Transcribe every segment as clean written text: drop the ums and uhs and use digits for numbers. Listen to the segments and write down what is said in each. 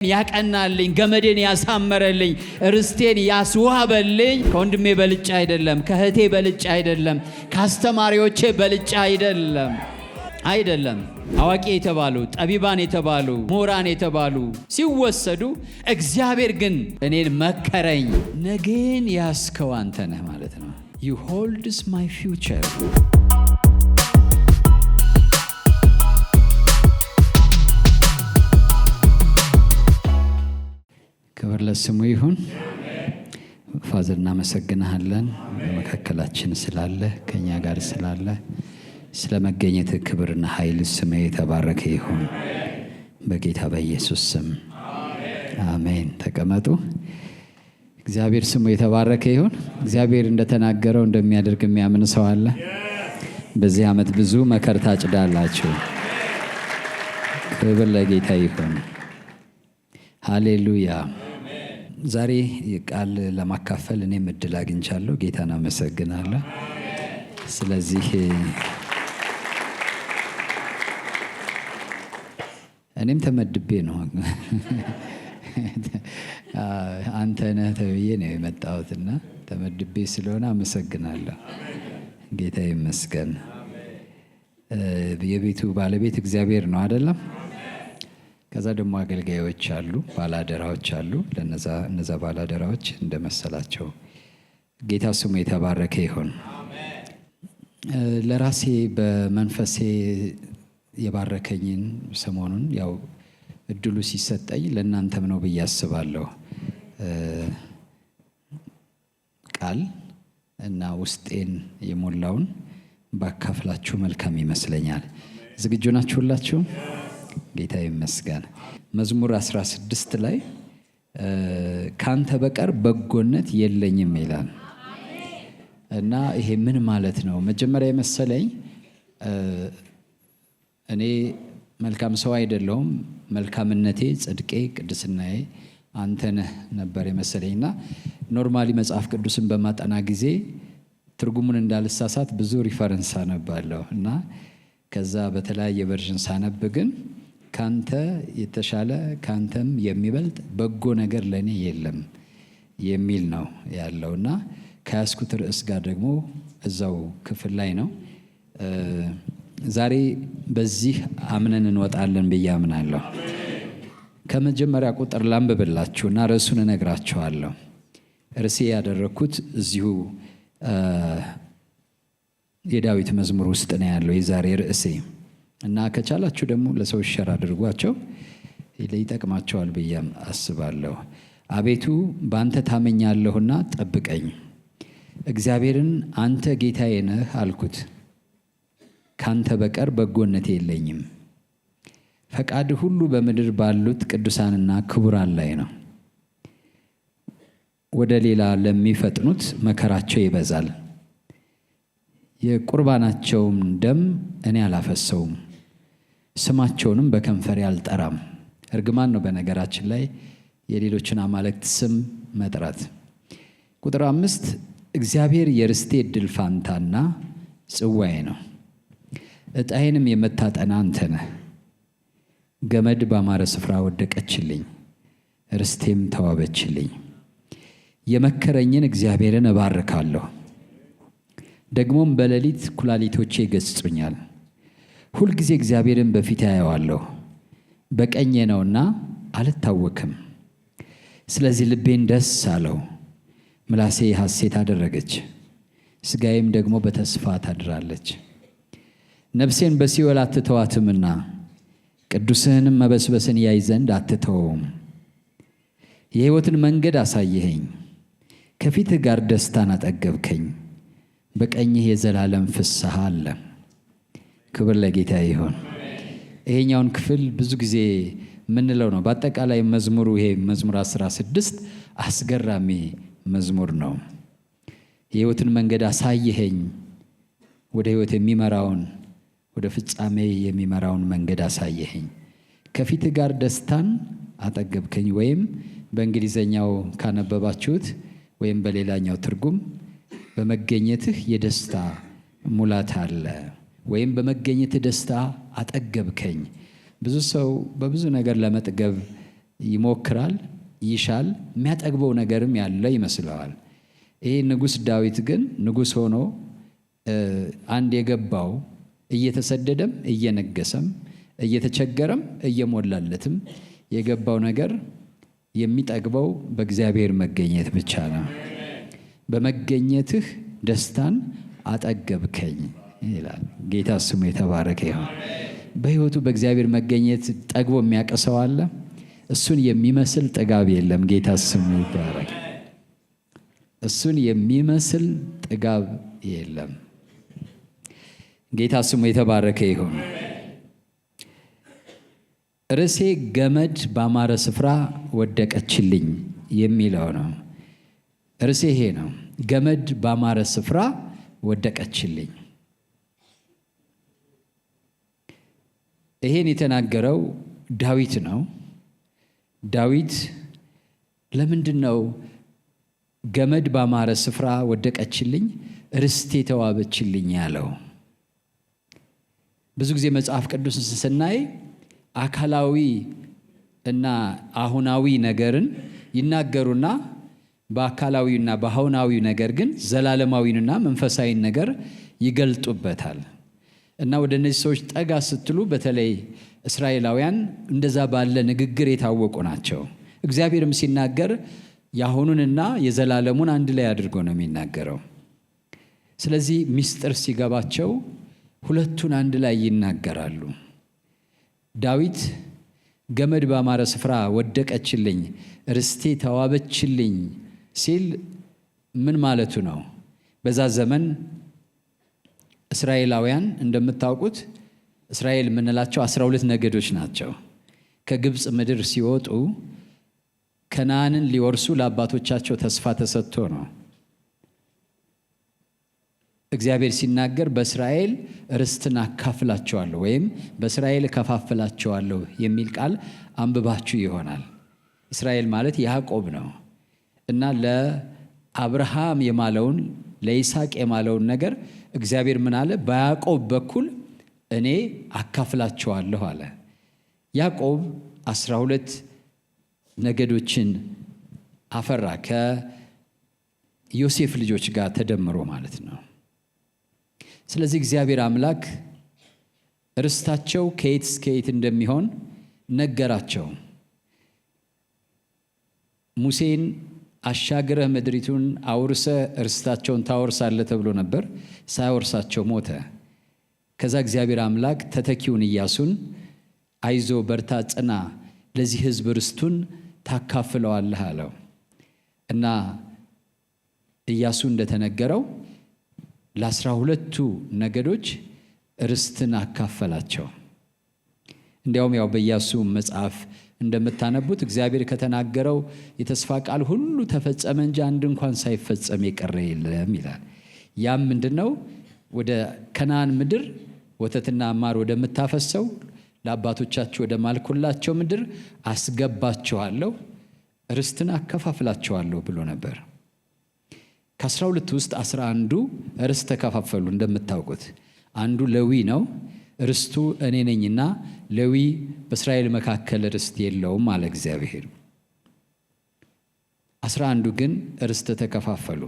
ያቀናልኝ፣ ገመዴን ያሳመረልኝ፣ ርስቴን ያስዋበልኝ ከወንድሜ በልጫ አይደለም፣ ከእህቴ በልጫ አይደለም፣ ከአስተማሪዎቼ በልጫ አይደለም። አዋቂ የተባሉ ጠቢባን የተባሉ ምሁራን የተባሉ ሲወሰዱ፣ እግዚአብሔር ግን እኔን መከረኝ። ነገን ያስከው አንተ ነህ ማለት ነው። You holds my future። ክብር ለስሙ ይሁን። ፋዘር እናመሰግንሃለን፣ በመካከላችን ስላለ ከኛ ጋር ስላለ ስለ መገኘት ክብርና ኃይል ስምህ የተባረከ ይሁን በጌታ በኢየሱስ ስም አሜን። ተቀመጡ። እግዚአብሔር ስሙ የተባረከ ይሁን። እግዚአብሔር እንደተናገረው እንደሚያደርግ የሚያምን ሰው አለ? በዚህ ዓመት ብዙ መከር ታጭዳላችሁ። ክብር ለጌታ ይሁን። ሃሌሉያ። ዛሬ ቃል ለማካፈል እኔም እድል አግኝቻለሁ። ጌታን አመሰግናለሁ። ስለዚህ እኔም ተመድቤ ነው አንተ ነህ ተብዬ ነው የመጣሁትና ተመድቤ ስለሆነ አመሰግናለሁ። ጌታ ይመስገን። የቤቱ ባለቤት እግዚአብሔር ነው አይደለም? ከዛ ደግሞ አገልጋዮች አሉ፣ ባላደራዎች አሉ። ለነዛ ባላደራዎች እንደመሰላቸው ጌታ ስሙ የተባረከ ይሁን። ለራሴ በመንፈሴ የባረከኝን ሰሞኑን ያው እድሉ ሲሰጠኝ ለእናንተም ነው ብዬ አስባለሁ። ቃል እና ውስጤን የሞላውን ባካፍላችሁ መልካም ይመስለኛል። ዝግጁ ናችሁ ሁላችሁ? ጌታ ይመስገን። መዝሙር 16 ላይ ካንተ በቀር በጎነት የለኝም ይላል እና ይሄ ምን ማለት ነው? መጀመሪያ የመሰለኝ እኔ መልካም ሰው አይደለሁም፣ መልካምነቴ፣ ጽድቄ፣ ቅድስናዬ አንተ ነህ ነበር የመሰለኝና ኖርማሊ መጽሐፍ ቅዱስን በማጠና ጊዜ ትርጉሙን እንዳልሳሳት ብዙ ሪፈረንስ አነባለሁ እና ከዛ በተለያየ ቨርዥን ሳነብ ግን ካንተ የተሻለ ካንተም የሚበልጥ በጎ ነገር ለኔ የለም የሚል ነው ያለውና ከያዝኩት ርዕስ ጋር ደግሞ እዛው ክፍል ላይ ነው። ዛሬ በዚህ አምነን እንወጣለን ብዬ አምናለሁ። ከመጀመሪያ ቁጥር ላንብብላችሁና ርዕሱን እነግራችኋለሁ። ርዕሴ ያደረግኩት እዚሁ የዳዊት መዝሙር ውስጥ ነው ያለው የዛሬ ርዕሴ እና ከቻላችሁ ደግሞ ለሰዎች ሸር አድርጓቸው፣ ይጠቅማቸዋል ብዬ አስባለሁ። አቤቱ በአንተ ታመኛለሁና ጠብቀኝ። እግዚአብሔርን አንተ ጌታዬ ነህ አልኩት፣ ካንተ በቀር በጎነት የለኝም። ፈቃድ ሁሉ በምድር ባሉት ቅዱሳንና ክቡራን ላይ ነው። ወደ ሌላ ለሚፈጥኑት መከራቸው ይበዛል። የቁርባናቸውም ደም እኔ አላፈሰውም፣ ስማቸውንም በከንፈሬ አልጠራም። እርግማን ነው በነገራችን ላይ የሌሎችን አማልክት ስም መጥራት። ቁጥር 5 እግዚአብሔር የርስቴ ዕድል ፋንታና ጽዋዬ ነው፣ ዕጣዬንም የምታጠና አንተ ነህ። ገመድ ባማረ ስፍራ ወደቀችልኝ፣ ርስቴም ተዋበችልኝ። የመከረኝን እግዚአብሔርን እባርካለሁ፣ ደግሞም በሌሊት ኩላሊቶቼ ይገሥጹኛል። ሁልጊዜ እግዚአብሔርን በፊቴ አየዋለሁ፣ በቀኜ ነውና አልታወክም። ስለዚህ ልቤን ደስ አለው፣ ምላሴ ሐሴት አደረገች፣ ሥጋዬም ደግሞ በተስፋ ታድራለች። ነፍሴን በሲኦል አትተዋትምና ቅዱስህንም መበስበስን ያይ ዘንድ አትተወውም። የሕይወትን መንገድ አሳየኸኝ፣ ከፊትህ ጋር ደስታን አጠገብከኝ። በቀኝህ የዘላለም ፍስሐ አለ። ክብር ለጌታ ይሁን። ይሄኛውን ክፍል ብዙ ጊዜ የምንለው ነው። በአጠቃላይ መዝሙሩ ይሄ መዝሙር 16 አስገራሚ መዝሙር ነው። የሕይወትን መንገድ አሳየኸኝ፣ ወደ ሕይወት የሚመራውን ወደ ፍጻሜ የሚመራውን መንገድ አሳየኸኝ። ከፊትህ ጋር ደስታን አጠገብከኝ። ወይም በእንግሊዘኛው ካነበባችሁት ወይም በሌላኛው ትርጉም በመገኘትህ የደስታ ሙላት አለ፣ ወይም በመገኘትህ ደስታ አጠገብከኝ። ብዙ ሰው በብዙ ነገር ለመጥገብ ይሞክራል፣ ይሻል፣ የሚያጠግበው ነገርም ያለ ይመስለዋል። ይሄ ንጉሥ ዳዊት ግን ንጉሥ ሆኖ አንድ የገባው እየተሰደደም እየነገሰም እየተቸገረም እየሞላለትም የገባው ነገር የሚጠግበው በእግዚአብሔር መገኘት ብቻ ነው። በመገኘትህ ደስታን አጠገብከኝ ይላል። ጌታ ስሙ የተባረከ ይሁን። በሕይወቱ በእግዚአብሔር መገኘት ጠግቦ የሚያቀሰው አለ? እሱን የሚመስል ጥጋብ የለም። ጌታ ስሙ ይባረክ። እሱን የሚመስል ጥጋብ የለም። ጌታ ስሙ የተባረከ ይሁን። ርዕሴ ገመድ ባማረ ስፍራ ወደቀችልኝ የሚለው ነው። ርዕሴ ይሄ ነው። ገመድ ባማረ ስፍራ ወደቀችልኝ። ይሄን የተናገረው ዳዊት ነው። ዳዊት ለምንድን ነው ገመድ ባማረ ስፍራ ወደቀችልኝ፣ ርስቴ ተዋበችልኝ ያለው? ብዙ ጊዜ መጽሐፍ ቅዱስን ስናይ አካላዊ እና አሁናዊ ነገርን ይናገሩና በአካላዊና በአሁናዊ ነገር ግን ዘላለማዊንና መንፈሳዊን ነገር ይገልጡበታል። እና ወደ እነዚህ ሰዎች ጠጋ ስትሉ በተለይ እስራኤላውያን እንደዛ ባለ ንግግር የታወቁ ናቸው። እግዚአብሔርም ሲናገር የአሁኑንና የዘላለሙን አንድ ላይ አድርጎ ነው የሚናገረው። ስለዚህ ምስጢር ሲገባቸው ሁለቱን አንድ ላይ ይናገራሉ። ዳዊት ገመድ ባማረ ስፍራ ወደቀችልኝ፣ ርስቴ ተዋበችልኝ ሲል ምን ማለቱ ነው? በዛ ዘመን እስራኤላውያን እንደምታውቁት እስራኤል የምንላቸው 12 ነገዶች ናቸው። ከግብፅ ምድር ሲወጡ ከነዓንን ሊወርሱ ለአባቶቻቸው ተስፋ ተሰጥቶ ነው። እግዚአብሔር ሲናገር በእስራኤል ርስትን አካፍላቸዋለሁ ወይም በእስራኤል እከፋፍላቸዋለሁ የሚል ቃል አንብባችሁ ይሆናል። እስራኤል ማለት ያዕቆብ ነው እና ለአብርሃም የማለውን ለይስሐቅ የማለውን ነገር እግዚአብሔር ምን አለ? በያዕቆብ በኩል እኔ አካፍላቸዋለሁ አለ። ያዕቆብ 12 ነገዶችን አፈራ፣ ከዮሴፍ ልጆች ጋር ተደምሮ ማለት ነው። ስለዚህ እግዚአብሔር አምላክ ርስታቸው ከየት እስከ የት እንደሚሆን ነገራቸው። ሙሴን አሻግረህ ምድሪቱን አውርሰህ ርስታቸውን ታወርሳለህ ተብሎ ነበር። ሳያወርሳቸው ሞተ። ከዛ እግዚአብሔር አምላክ ተተኪውን ኢያሱን አይዞ፣ በርታ፣ ጽና፣ ለዚህ ሕዝብ ርስቱን ታካፍለዋለህ አለው እና ኢያሱ እንደተነገረው ለ12ቱ ነገዶች ርስትን አካፈላቸው። እንዲያውም ያው በኢያሱ መጽሐፍ እንደምታነቡት እግዚአብሔር ከተናገረው የተስፋ ቃል ሁሉ ተፈጸመ እንጂ አንድ እንኳን ሳይፈጸም የቀረ የለም ይላል። ያም ምንድነው? ወደ ከነዓን ምድር ወተትና ማር ወደምታፈሰው ለአባቶቻቸው ወደ ማልኩላቸው ምድር አስገባቸዋለሁ፣ ርስትን አከፋፍላቸዋለሁ ብሎ ነበር። ከ12 ውስጥ 11ዱ ርስት ተከፋፈሉ። እንደምታውቁት አንዱ ሌዊ ነው። ርስቱ እኔ ነኝና ሌዊ በእስራኤል መካከል ርስት የለውም አለ እግዚአብሔር። 11ዱ ግን ርስት ተከፋፈሉ።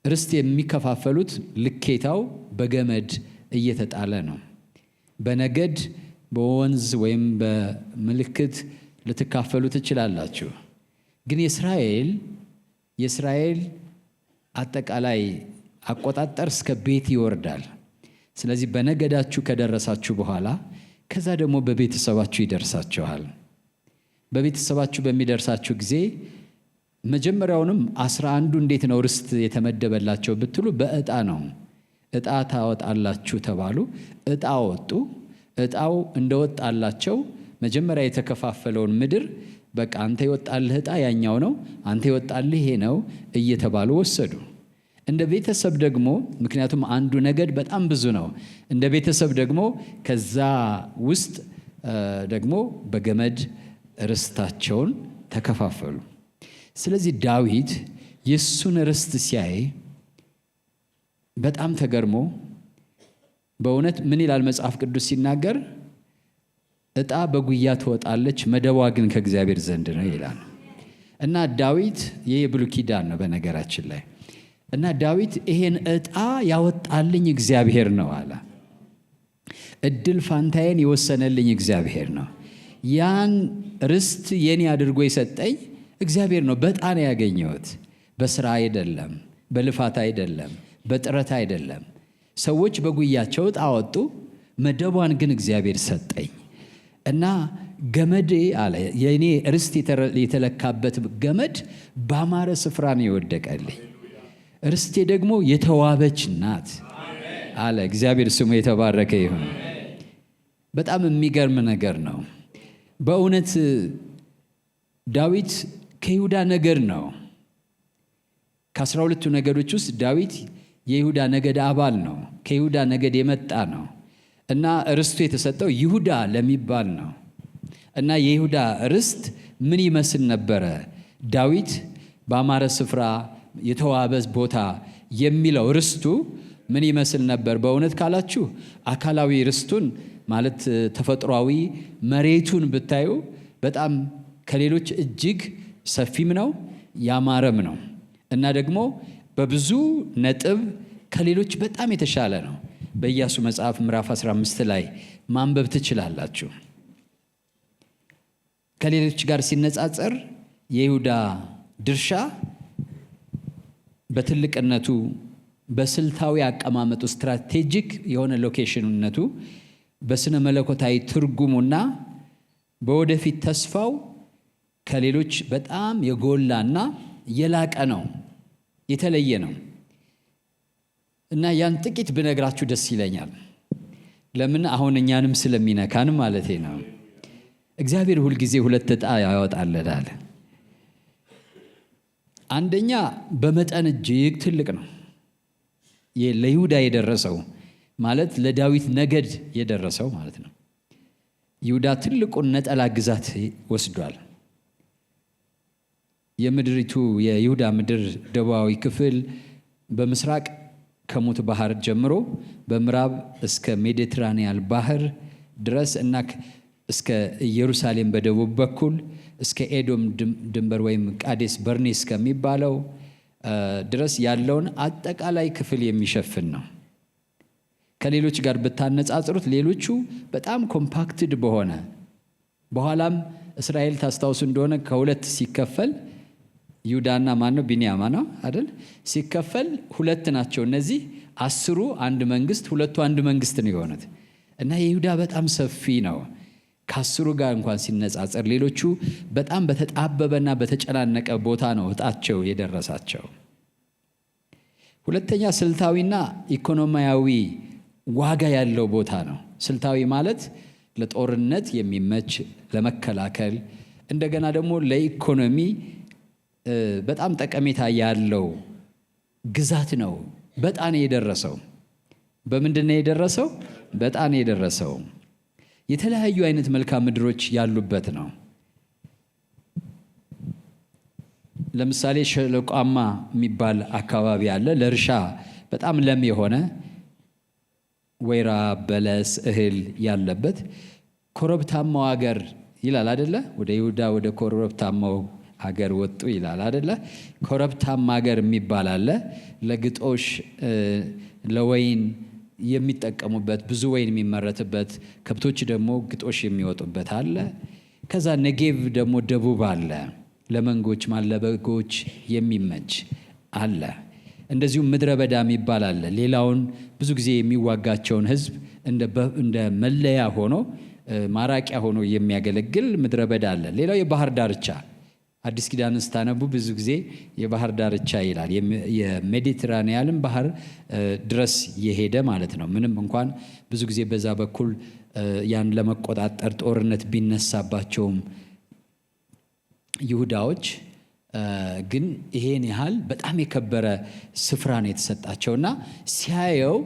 ርስት የሚከፋፈሉት ልኬታው በገመድ እየተጣለ ነው። በነገድ በወንዝ ወይም በምልክት ልትካፈሉ ትችላላችሁ። ግን የእስራኤል አጠቃላይ አቆጣጠር እስከ ቤት ይወርዳል። ስለዚህ በነገዳችሁ ከደረሳችሁ በኋላ ከዛ ደግሞ በቤተሰባችሁ ይደርሳችኋል። በቤተሰባችሁ በሚደርሳችሁ ጊዜ መጀመሪያውንም 11ዱ እንዴት ነው ርስት የተመደበላቸው ብትሉ በዕጣ ነው። ዕጣ ታወጣላችሁ ተባሉ። ዕጣ ወጡ። ዕጣው እንደወጣላቸው መጀመሪያ የተከፋፈለውን ምድር በቃ አንተ ይወጣልህ ዕጣ ያኛው ነው፣ አንተ ይወጣልህ ይሄ ነው እየተባሉ ወሰዱ። እንደ ቤተሰብ ደግሞ ምክንያቱም አንዱ ነገድ በጣም ብዙ ነው። እንደ ቤተሰብ ደግሞ ከዛ ውስጥ ደግሞ በገመድ ርስታቸውን ተከፋፈሉ። ስለዚህ ዳዊት የሱን ርስት ሲያይ በጣም ተገርሞ በእውነት ምን ይላል መጽሐፍ ቅዱስ ሲናገር? ዕጣ በጉያ ትወጣለች፣ መደቧ ግን ከእግዚአብሔር ዘንድ ነው ይላል። እና ዳዊት ይህ የብሉይ ኪዳን ነው በነገራችን ላይ። እና ዳዊት ይሄን ዕጣ ያወጣልኝ እግዚአብሔር ነው አለ። እድል ፋንታዬን የወሰነልኝ እግዚአብሔር ነው። ያን ርስት የኔ አድርጎ የሰጠኝ እግዚአብሔር ነው። በዕጣ ነው ያገኘሁት። በስራ አይደለም፣ በልፋት አይደለም፣ በጥረት አይደለም። ሰዎች በጉያቸው ዕጣ አወጡ፣ መደቧን ግን እግዚአብሔር ሰጠኝ። እና ገመዴ አለ የኔ ርስት የተለካበት ገመድ ባማረ ስፍራ ነው የወደቀልኝ። ርስቴ ደግሞ የተዋበች ናት አለ። እግዚአብሔር ስሙ የተባረከ ይሁን። በጣም የሚገርም ነገር ነው በእውነት። ዳዊት ከይሁዳ ነገድ ነው። ከ12ቱ ነገዶች ውስጥ ዳዊት የይሁዳ ነገድ አባል ነው። ከይሁዳ ነገድ የመጣ ነው እና ርስቱ የተሰጠው ይሁዳ ለሚባል ነው። እና የይሁዳ ርስት ምን ይመስል ነበረ? ዳዊት በአማረ ስፍራ የተዋበ ቦታ የሚለው ርስቱ ምን ይመስል ነበር? በእውነት ካላችሁ አካላዊ ርስቱን ማለት ተፈጥሯዊ መሬቱን ብታዩ በጣም ከሌሎች እጅግ ሰፊም ነው ያማረም ነው እና ደግሞ በብዙ ነጥብ ከሌሎች በጣም የተሻለ ነው። በኢያሱ መጽሐፍ ምዕራፍ 15 ላይ ማንበብ ትችላላችሁ። ከሌሎች ጋር ሲነጻጸር የይሁዳ ድርሻ በትልቅነቱ፣ በስልታዊ አቀማመጡ፣ ስትራቴጂክ የሆነ ሎኬሽንነቱ፣ በስነ መለኮታዊ ትርጉሙና በወደፊት ተስፋው ከሌሎች በጣም የጎላና የላቀ ነው፣ የተለየ ነው። እና ያን ጥቂት ብነግራችሁ ደስ ይለኛል። ለምን? አሁን እኛንም ስለሚነካን ማለቴ ነው። እግዚአብሔር ሁልጊዜ ሁለት ዕጣ ያወጣልናል። አንደኛ በመጠን እጅግ ትልቅ ነው። ለይሁዳ የደረሰው ማለት ለዳዊት ነገድ የደረሰው ማለት ነው። ይሁዳ ትልቁን ነጠላ ግዛት ወስዷል። የምድሪቱ የይሁዳ ምድር ደቡባዊ ክፍል በምስራቅ ከሙት ባህር ጀምሮ በምዕራብ እስከ ሜዲትራኒያን ባህር ድረስ እና እስከ ኢየሩሳሌም በደቡብ በኩል እስከ ኤዶም ድንበር ወይም ቃዴስ በርኔስ ከሚባለው ድረስ ያለውን አጠቃላይ ክፍል የሚሸፍን ነው። ከሌሎች ጋር ብታነጻጽሩት ሌሎቹ በጣም ኮምፓክትድ በሆነ በኋላም እስራኤል ታስታውሱ እንደሆነ ከሁለት ሲከፈል ይሁዳና ማን ነው? ቢንያም ነው አይደል? ሲከፈል ሁለት ናቸው። እነዚህ 10 አንድ መንግስት፣ ሁለቱ አንድ መንግስት ነው የሆኑት እና የይሁዳ በጣም ሰፊ ነው። ከ10 ጋር እንኳን ሲነጻጸር ሌሎቹ በጣም በተጣበበና በተጨናነቀ ቦታ ነው ዕጣቸው የደረሳቸው። ሁለተኛ ስልታዊና ኢኮኖሚያዊ ዋጋ ያለው ቦታ ነው። ስልታዊ ማለት ለጦርነት የሚመች ለመከላከል፣ እንደገና ደግሞ ለኢኮኖሚ በጣም ጠቀሜታ ያለው ግዛት ነው። በጣም ነው የደረሰው። በምንድን ነው የደረሰው? በጣም ነው የደረሰው። የተለያዩ አይነት መልክዓ ምድሮች ያሉበት ነው። ለምሳሌ ሸለቋማ የሚባል አካባቢ አለ፣ ለእርሻ በጣም ለም የሆነ ወይራ፣ በለስ፣ እህል ያለበት። ኮረብታማው ሀገር ይላል አይደለ? ወደ ይሁዳ ወደ ኮረብታማው ሀገር ወጡ ይላል አይደለ? ኮረብታማ ሀገር የሚባል አለ። ለግጦሽ ለወይን የሚጠቀሙበት ብዙ ወይን የሚመረትበት፣ ከብቶች ደግሞ ግጦሽ የሚወጡበት አለ። ከዛ ነጌቭ ደግሞ ደቡብ አለ፣ ለመንጎች ለበጎች የሚመች አለ። እንደዚሁም ምድረ በዳ የሚባል አለ። ሌላውን ብዙ ጊዜ የሚዋጋቸውን ሕዝብ እንደ መለያ ሆኖ ማራቂያ ሆኖ የሚያገለግል ምድረ በዳ አለ። ሌላው የባህር ዳርቻ፣ አዲስ ኪዳን ስታነቡ ብዙ ጊዜ የባህር ዳርቻ ይላል። የሜዲትራኒያንን ባህር ድረስ የሄደ ማለት ነው። ምንም እንኳን ብዙ ጊዜ በዛ በኩል ያን ለመቆጣጠር ጦርነት ቢነሳባቸውም ይሁዳዎች ግን ይሄን ያህል በጣም የከበረ ስፍራ ነው የተሰጣቸውና ሲያየው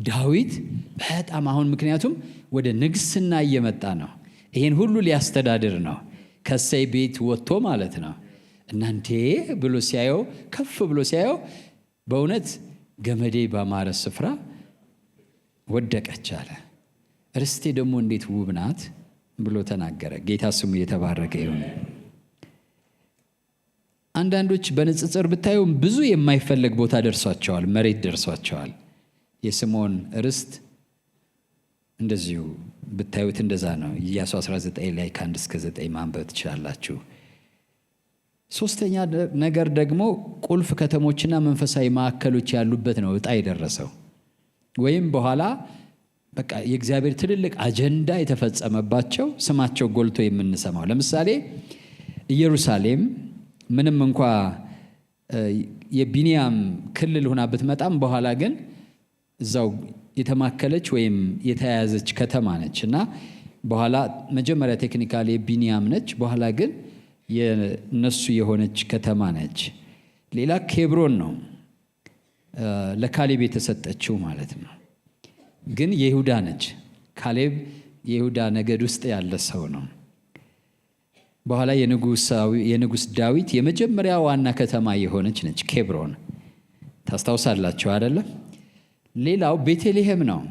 ዳዊት በጣም አሁን ምክንያቱም ወደ ንግስና እየመጣ ነው። ይሄን ሁሉ ሊያስተዳድር ነው ከእሴይ ቤት ወጥቶ ማለት ነው። እናንተ ብሎ ሲያየው ከፍ ብሎ ሲያየው በእውነት ገመዴ ባማረ ስፍራ ወደቀች አለ። ርስቴ ደግሞ እንዴት ውብ ናት ብሎ ተናገረ። ጌታ ስሙ የተባረከ ይሁን። አንዳንዶች በንጽጽር ብታዩ ብዙ የማይፈለግ ቦታ ደርሷቸዋል፣ መሬት ደርሷቸዋል። የስምዖን ርስት እንደዚሁ ብታዩት እንደዛ ነው። ኢያሱ 19 ላይ ከ1 እስከ 9 ማንበብ ትችላላችሁ። ሶስተኛ ነገር ደግሞ ቁልፍ ከተሞችና መንፈሳዊ ማዕከሎች ያሉበት ነው ዕጣ የደረሰው፣ ወይም በኋላ በቃ የእግዚአብሔር ትልልቅ አጀንዳ የተፈጸመባቸው ስማቸው ጎልቶ የምንሰማው። ለምሳሌ ኢየሩሳሌም ምንም እንኳ የቢንያም ክልል ሆና ብትመጣም በኋላ ግን እዛው የተማከለች ወይም የተያያዘች ከተማ ነች እና በኋላ መጀመሪያ ቴክኒካሊ የቢንያም ነች፣ በኋላ ግን የነሱ የሆነች ከተማ ነች። ሌላ ኬብሮን ነው፣ ለካሌብ የተሰጠችው ማለት ነው። ግን የይሁዳ ነች። ካሌብ የይሁዳ ነገድ ውስጥ ያለ ሰው ነው። በኋላ የንጉሥ ዳዊት የመጀመሪያ ዋና ከተማ የሆነች ነች ኬብሮን። ታስታውሳላችሁ አይደለም? ሌላው ቤተልሔም ነው።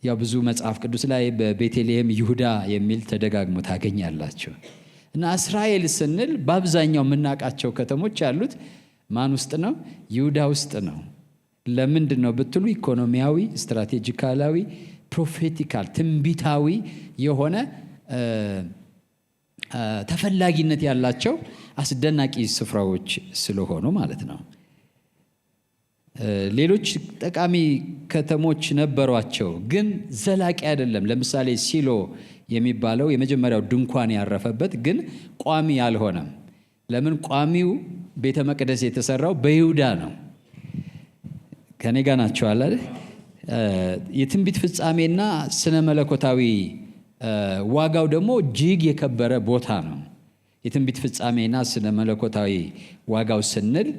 ያው ብዙ መጽሐፍ ቅዱስ ላይ በቤተልሔም ይሁዳ የሚል ተደጋግሞ ታገኛላችሁ። እና እስራኤል ስንል በአብዛኛው የምናውቃቸው ከተሞች ያሉት ማን ውስጥ ነው? ይሁዳ ውስጥ ነው። ለምንድን ነው ብትሉ ኢኮኖሚያዊ፣ ስትራቴጂካላዊ፣ ፕሮፌቲካል ትንቢታዊ የሆነ ተፈላጊነት ያላቸው አስደናቂ ስፍራዎች ስለሆኑ ማለት ነው። ሌሎች ጠቃሚ ከተሞች ነበሯቸው፣ ግን ዘላቂ አይደለም። ለምሳሌ ሲሎ የሚባለው የመጀመሪያው ድንኳን ያረፈበት ግን ቋሚ አልሆነም። ለምን? ቋሚው ቤተ መቅደስ የተሰራው በይሁዳ ነው። ከኔ ጋር ናቸው አለ። የትንቢት ፍጻሜና ስነ መለኮታዊ ዋጋው ደግሞ እጅግ የከበረ ቦታ ነው። የትንቢት ፍጻሜና ስነ መለኮታዊ ዋጋው ስንል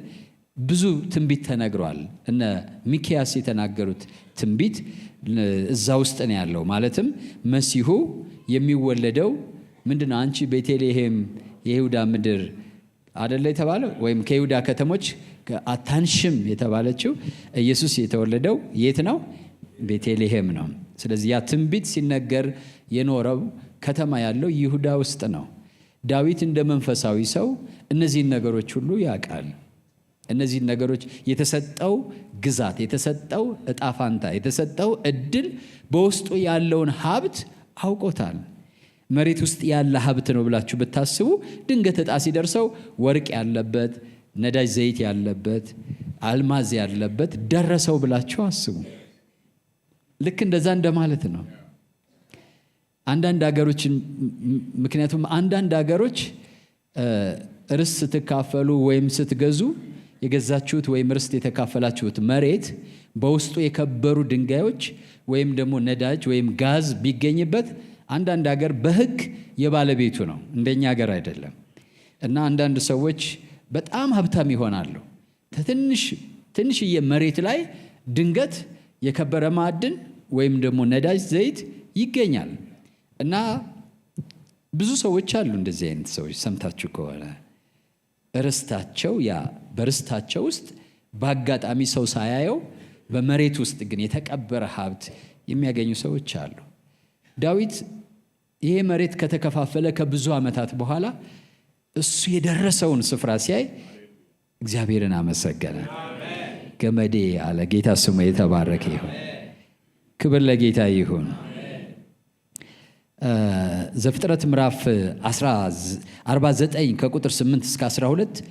ብዙ ትንቢት ተነግሯል። እነ ሚክያስ የተናገሩት ትንቢት እዛ ውስጥ ነው ያለው። ማለትም መሲሁ የሚወለደው ምንድነው? አንቺ ቤተልሔም የይሁዳ ምድር አደለ የተባለው፣ ወይም ከይሁዳ ከተሞች አታንሽም የተባለችው ኢየሱስ የተወለደው የት ነው? ቤተልሔም ነው። ስለዚህ ያ ትንቢት ሲነገር የኖረው ከተማ ያለው ይሁዳ ውስጥ ነው። ዳዊት እንደ መንፈሳዊ ሰው እነዚህን ነገሮች ሁሉ ያውቃል። እነዚህን ነገሮች የተሰጠው ግዛት፣ የተሰጠው እጣ ፋንታ፣ የተሰጠው እድል፣ በውስጡ ያለውን ሀብት አውቆታል። መሬት ውስጥ ያለ ሀብት ነው ብላችሁ ብታስቡ ድንገት እጣ ሲደርሰው ወርቅ ያለበት፣ ነዳጅ ዘይት ያለበት፣ አልማዝ ያለበት ደረሰው ብላችሁ አስቡ። ልክ እንደዛ እንደማለት ነው። አንዳንድ ሀገሮችን ምክንያቱም አንዳንድ ሀገሮች ርስት ስትካፈሉ ወይም ስትገዙ የገዛችሁት ወይም ርስት የተካፈላችሁት መሬት በውስጡ የከበሩ ድንጋዮች ወይም ደግሞ ነዳጅ ወይም ጋዝ ቢገኝበት አንዳንድ ሀገር በሕግ የባለቤቱ ነው፣ እንደኛ ሀገር አይደለም። እና አንዳንድ ሰዎች በጣም ሀብታም ይሆናሉ። ትንሽዬ መሬት ላይ ድንገት የከበረ ማዕድን ወይም ደግሞ ነዳጅ ዘይት ይገኛል። እና ብዙ ሰዎች አሉ እንደዚህ አይነት ሰዎች፣ ሰምታችሁ ከሆነ ርስታቸው በርስታቸው ውስጥ በአጋጣሚ ሰው ሳያየው በመሬት ውስጥ ግን የተቀበረ ሀብት የሚያገኙ ሰዎች አሉ። ዳዊት ይሄ መሬት ከተከፋፈለ ከብዙ ዓመታት በኋላ እሱ የደረሰውን ስፍራ ሲያይ እግዚአብሔርን አመሰገነ። ገመዴ አለ። ጌታ ስሙ የተባረከ ይሁን። ክብር ለጌታ ይሁን። ዘፍጥረት ምዕራፍ 49 ከቁጥር 8 እስከ 12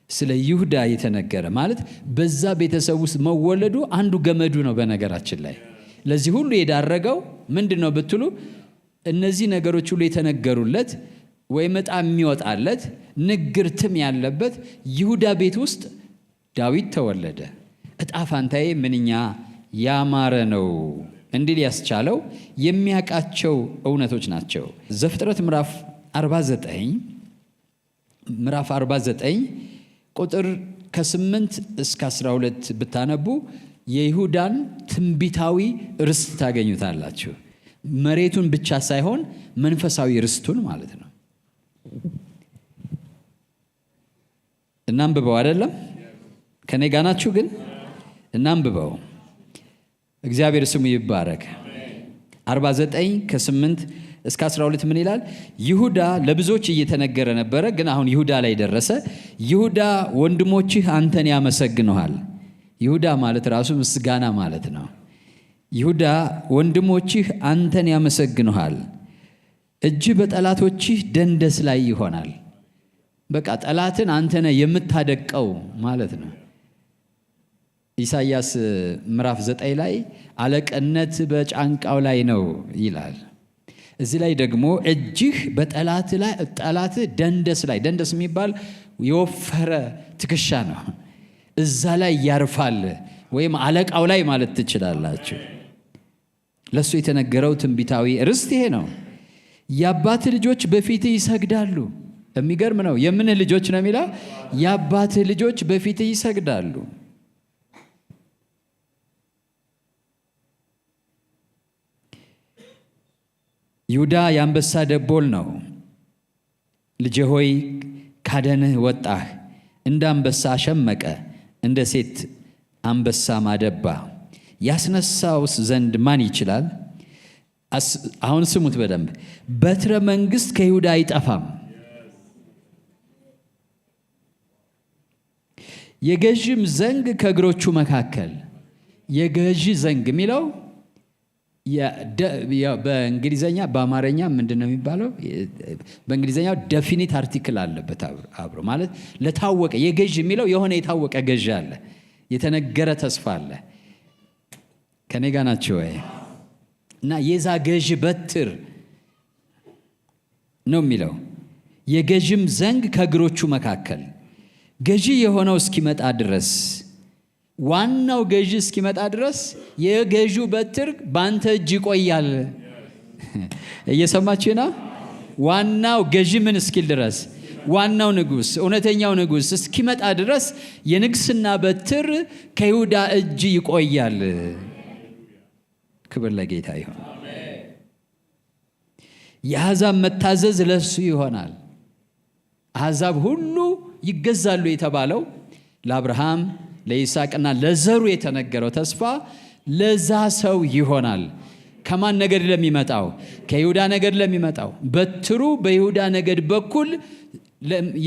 ስለ ይሁዳ የተነገረ ማለት በዛ ቤተሰብ ውስጥ መወለዱ አንዱ ገመዱ ነው። በነገራችን ላይ ለዚህ ሁሉ የዳረገው ምንድን ነው ብትሉ እነዚህ ነገሮች ሁሉ የተነገሩለት ወይም ዕጣ የሚወጣለት ንግርትም ያለበት ይሁዳ ቤት ውስጥ ዳዊት ተወለደ። ዕጣ ፋንታዬ ምንኛ ያማረ ነው እንዲል ያስቻለው የሚያውቃቸው እውነቶች ናቸው። ዘፍጥረት ምዕራፍ 49 ቁጥር ከ8 እስከ 12 ብታነቡ የይሁዳን ትንቢታዊ ርስት ታገኙታላችሁ። መሬቱን ብቻ ሳይሆን መንፈሳዊ ርስቱን ማለት ነው። እናንብበው። አይደለም ከኔ ጋር ናችሁ? ግን እናንብበው። እግዚአብሔር ስሙ ይባረክ። 49 ከ8 እስከ 12 ምን ይላል? ይሁዳ ለብዙዎች እየተነገረ ነበረ፣ ግን አሁን ይሁዳ ላይ ደረሰ። ይሁዳ ወንድሞችህ አንተን ያመሰግኑሃል። ይሁዳ ማለት ራሱ ምስጋና ማለት ነው። ይሁዳ ወንድሞችህ አንተን ያመሰግኑሃል፣ እጅ በጠላቶችህ ደንደስ ላይ ይሆናል። በቃ ጠላትን አንተ ነህ የምታደቀው ማለት ነው። ኢሳይያስ ምዕራፍ 9 ላይ አለቅነት በጫንቃው ላይ ነው ይላል። እዚህ ላይ ደግሞ እጅህ በጠላት ላይ ጠላት ደንደስ ላይ፣ ደንደስ የሚባል የወፈረ ትከሻ ነው። እዛ ላይ ያርፋል፣ ወይም አለቃው ላይ ማለት ትችላላችሁ። ለሱ የተነገረው ትንቢታዊ ርስት ይሄ ነው። የአባትህ ልጆች በፊትህ ይሰግዳሉ። የሚገርም ነው። የምንህ ልጆች ነው የሚለው? የአባትህ ልጆች በፊትህ ይሰግዳሉ። ይሁዳ የአንበሳ ደቦል ነው። ልጄ ሆይ ካደንህ ወጣህ፣ እንደ አንበሳ አሸመቀ፣ እንደ ሴት አንበሳ ማደባ። ያስነሳውስ ዘንድ ማን ይችላል? አሁን ስሙት በደንብ። በትረ መንግሥት ከይሁዳ አይጠፋም፣ የገዥም ዘንግ ከእግሮቹ መካከል። የገዥ ዘንግ የሚለው በእንግሊዘኛ በአማርኛ ምንድን ነው የሚባለው? በእንግሊዘኛው ዴፊኒት አርቲክል አለበት አብሮ ማለት ለታወቀ የገዥ የሚለው የሆነ የታወቀ ገዥ አለ፣ የተነገረ ተስፋ አለ። ከኔ ጋር ናቸው ወይ? እና የዛ ገዥ በትር ነው የሚለው። የገዥም ዘንግ ከእግሮቹ መካከል። ገዢ የሆነው እስኪመጣ ድረስ፣ ዋናው ገዢ እስኪመጣ ድረስ የገዢው በትር ባንተ እጅ ይቆያል። እየሰማችሁ ነው? ዋናው ገዢ ምን እስኪል ድረስ፣ ዋናው ንጉሥ፣ እውነተኛው ንጉሥ እስኪመጣ ድረስ የንግስና በትር ከይሁዳ እጅ ይቆያል። ክብር ለጌታ ይሁን። የአሕዛብ መታዘዝ ለሱ ይሆናል። አሕዛብ ሁሉ ይገዛሉ የተባለው ለአብርሃም ለይስሐቅና ለዘሩ የተነገረው ተስፋ ለዛ ሰው ይሆናል። ከማን ነገድ ለሚመጣው? ከይሁዳ ነገድ ለሚመጣው። በትሩ በይሁዳ ነገድ በኩል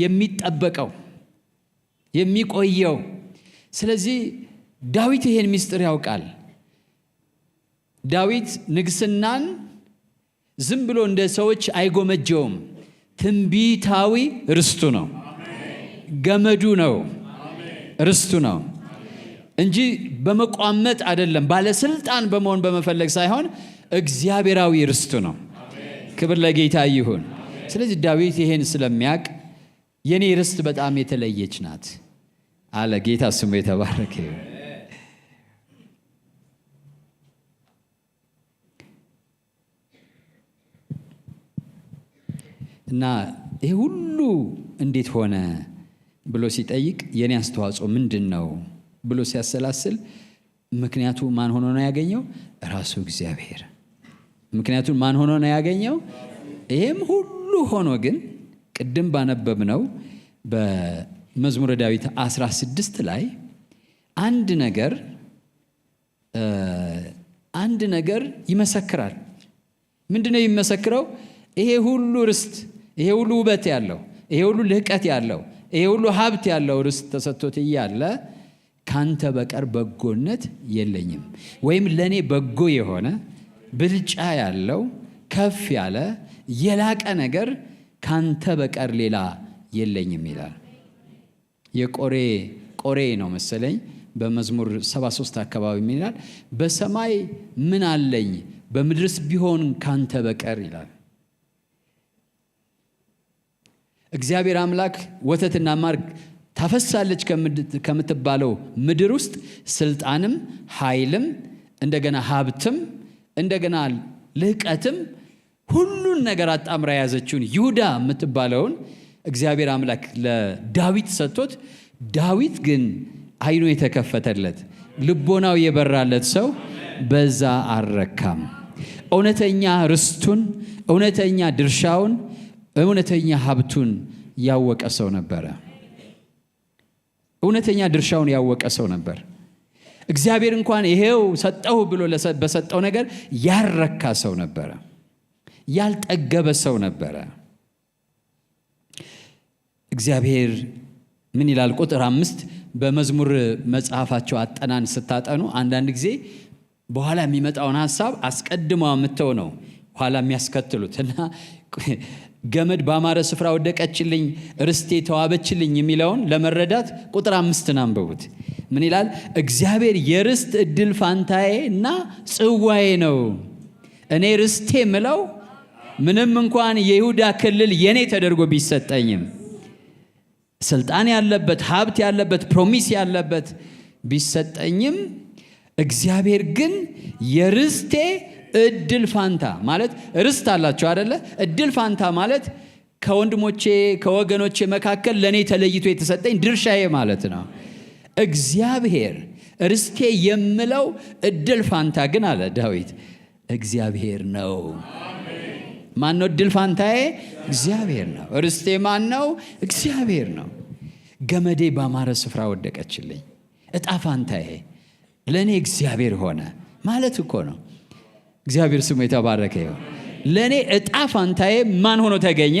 የሚጠበቀው የሚቆየው። ስለዚህ ዳዊት ይሄን ምስጢር ያውቃል። ዳዊት ንግስናን ዝም ብሎ እንደ ሰዎች አይጎመጀውም። ትንቢታዊ ርስቱ ነው፣ ገመዱ ነው፣ ርስቱ ነው እንጂ በመቋመጥ አይደለም። ባለስልጣን በመሆን በመፈለግ ሳይሆን እግዚአብሔራዊ ርስቱ ነው። ክብር ለጌታ ይሁን። ስለዚህ ዳዊት ይሄን ስለሚያውቅ የኔ ርስት በጣም የተለየች ናት አለ። ጌታ ስሙ የተባረከ ይሁን። እና ይሄ ሁሉ እንዴት ሆነ ብሎ ሲጠይቅ የኔ አስተዋጽኦ ምንድን ነው ብሎ ሲያሰላስል ምክንያቱ ማን ሆኖ ነው ያገኘው? ራሱ እግዚአብሔር። ምክንያቱን ማን ሆኖ ነው ያገኘው? ይሄም ሁሉ ሆኖ ግን ቅድም ባነበብነው በመዝሙረ ዳዊት 16 ላይ አንድ ነገር ይመሰክራል። ምንድነው የሚመሰክረው? ይሄ ሁሉ ርስት፣ ይሄ ሁሉ ውበት ያለው፣ ይሄ ሁሉ ልህቀት ያለው፣ ይሄ ሁሉ ሀብት ያለው ርስት ተሰጥቶት እያለ ካንተ በቀር በጎነት የለኝም፣ ወይም ለኔ በጎ የሆነ ብልጫ ያለው ከፍ ያለ የላቀ ነገር ካንተ በቀር ሌላ የለኝም ይላል። የቆሬ ነው መሰለኝ በመዝሙር 73 አካባቢ ምን ይላል? በሰማይ ምን አለኝ በምድርስ ቢሆን ካንተ በቀር ይላል። እግዚአብሔር አምላክ ወተትና ማር ታፈሳለች ከምትባለው ምድር ውስጥ ስልጣንም ኃይልም እንደገና ሀብትም እንደገና ልህቀትም ሁሉን ነገር አጣምራ የያዘችውን ይሁዳ የምትባለውን እግዚአብሔር አምላክ ለዳዊት ሰጥቶት፣ ዳዊት ግን አይኑ የተከፈተለት ልቦናው የበራለት ሰው በዛ አልረካም። እውነተኛ ርስቱን፣ እውነተኛ ድርሻውን፣ እውነተኛ ሀብቱን ያወቀ ሰው ነበረ። እውነተኛ ድርሻውን ያወቀ ሰው ነበር። እግዚአብሔር እንኳን ይሄው ሰጠሁ ብሎ በሰጠው ነገር ያረካ ሰው ነበረ፣ ያልጠገበ ሰው ነበረ። እግዚአብሔር ምን ይላል? ቁጥር 5 በመዝሙር መጽሐፋቸው አጠናን ስታጠኑ አንዳንድ ጊዜ በኋላ የሚመጣውን ሐሳብ አስቀድመው አምጥተው ነው ኋላ የሚያስከትሉት እና ገመድ ባማረ ስፍራ ወደቀችልኝ ርስቴ ተዋበችልኝ የሚለውን ለመረዳት ቁጥር 5ን አንብቡት። ምን ይላል? እግዚአብሔር የርስት ዕድል ፋንታዬ እና ጽዋዬ ነው። እኔ ርስቴ ምለው ምንም እንኳን የይሁዳ ክልል የኔ ተደርጎ ቢሰጠኝም፣ ስልጣን ያለበት ሀብት ያለበት ፕሮሚስ ያለበት ቢሰጠኝም፣ እግዚአብሔር ግን የርስቴ ዕድል ፋንታ ማለት ርስት አላቸው አይደለ? ዕድል ፋንታ ማለት ከወንድሞቼ ከወገኖቼ መካከል ለኔ ተለይቶ የተሰጠኝ ድርሻዬ ማለት ነው። እግዚአብሔር ርስቴ የምለው ዕድል ፋንታ ግን አለ ዳዊት እግዚአብሔር ነው። ማን ነው ዕድል ፋንታዬ? እግዚአብሔር ነው። ርስቴ ማን ነው? እግዚአብሔር ነው። ገመዴ ባማረ ስፍራ ወደቀችልኝ፣ ዕጣ ፋንታዬ ለኔ እግዚአብሔር ሆነ ማለት እኮ ነው። እግዚአብሔር ስሙ የተባረከ ይሁን። ለኔ ዕጣ ፋንታዬ ማን ሆኖ ተገኘ?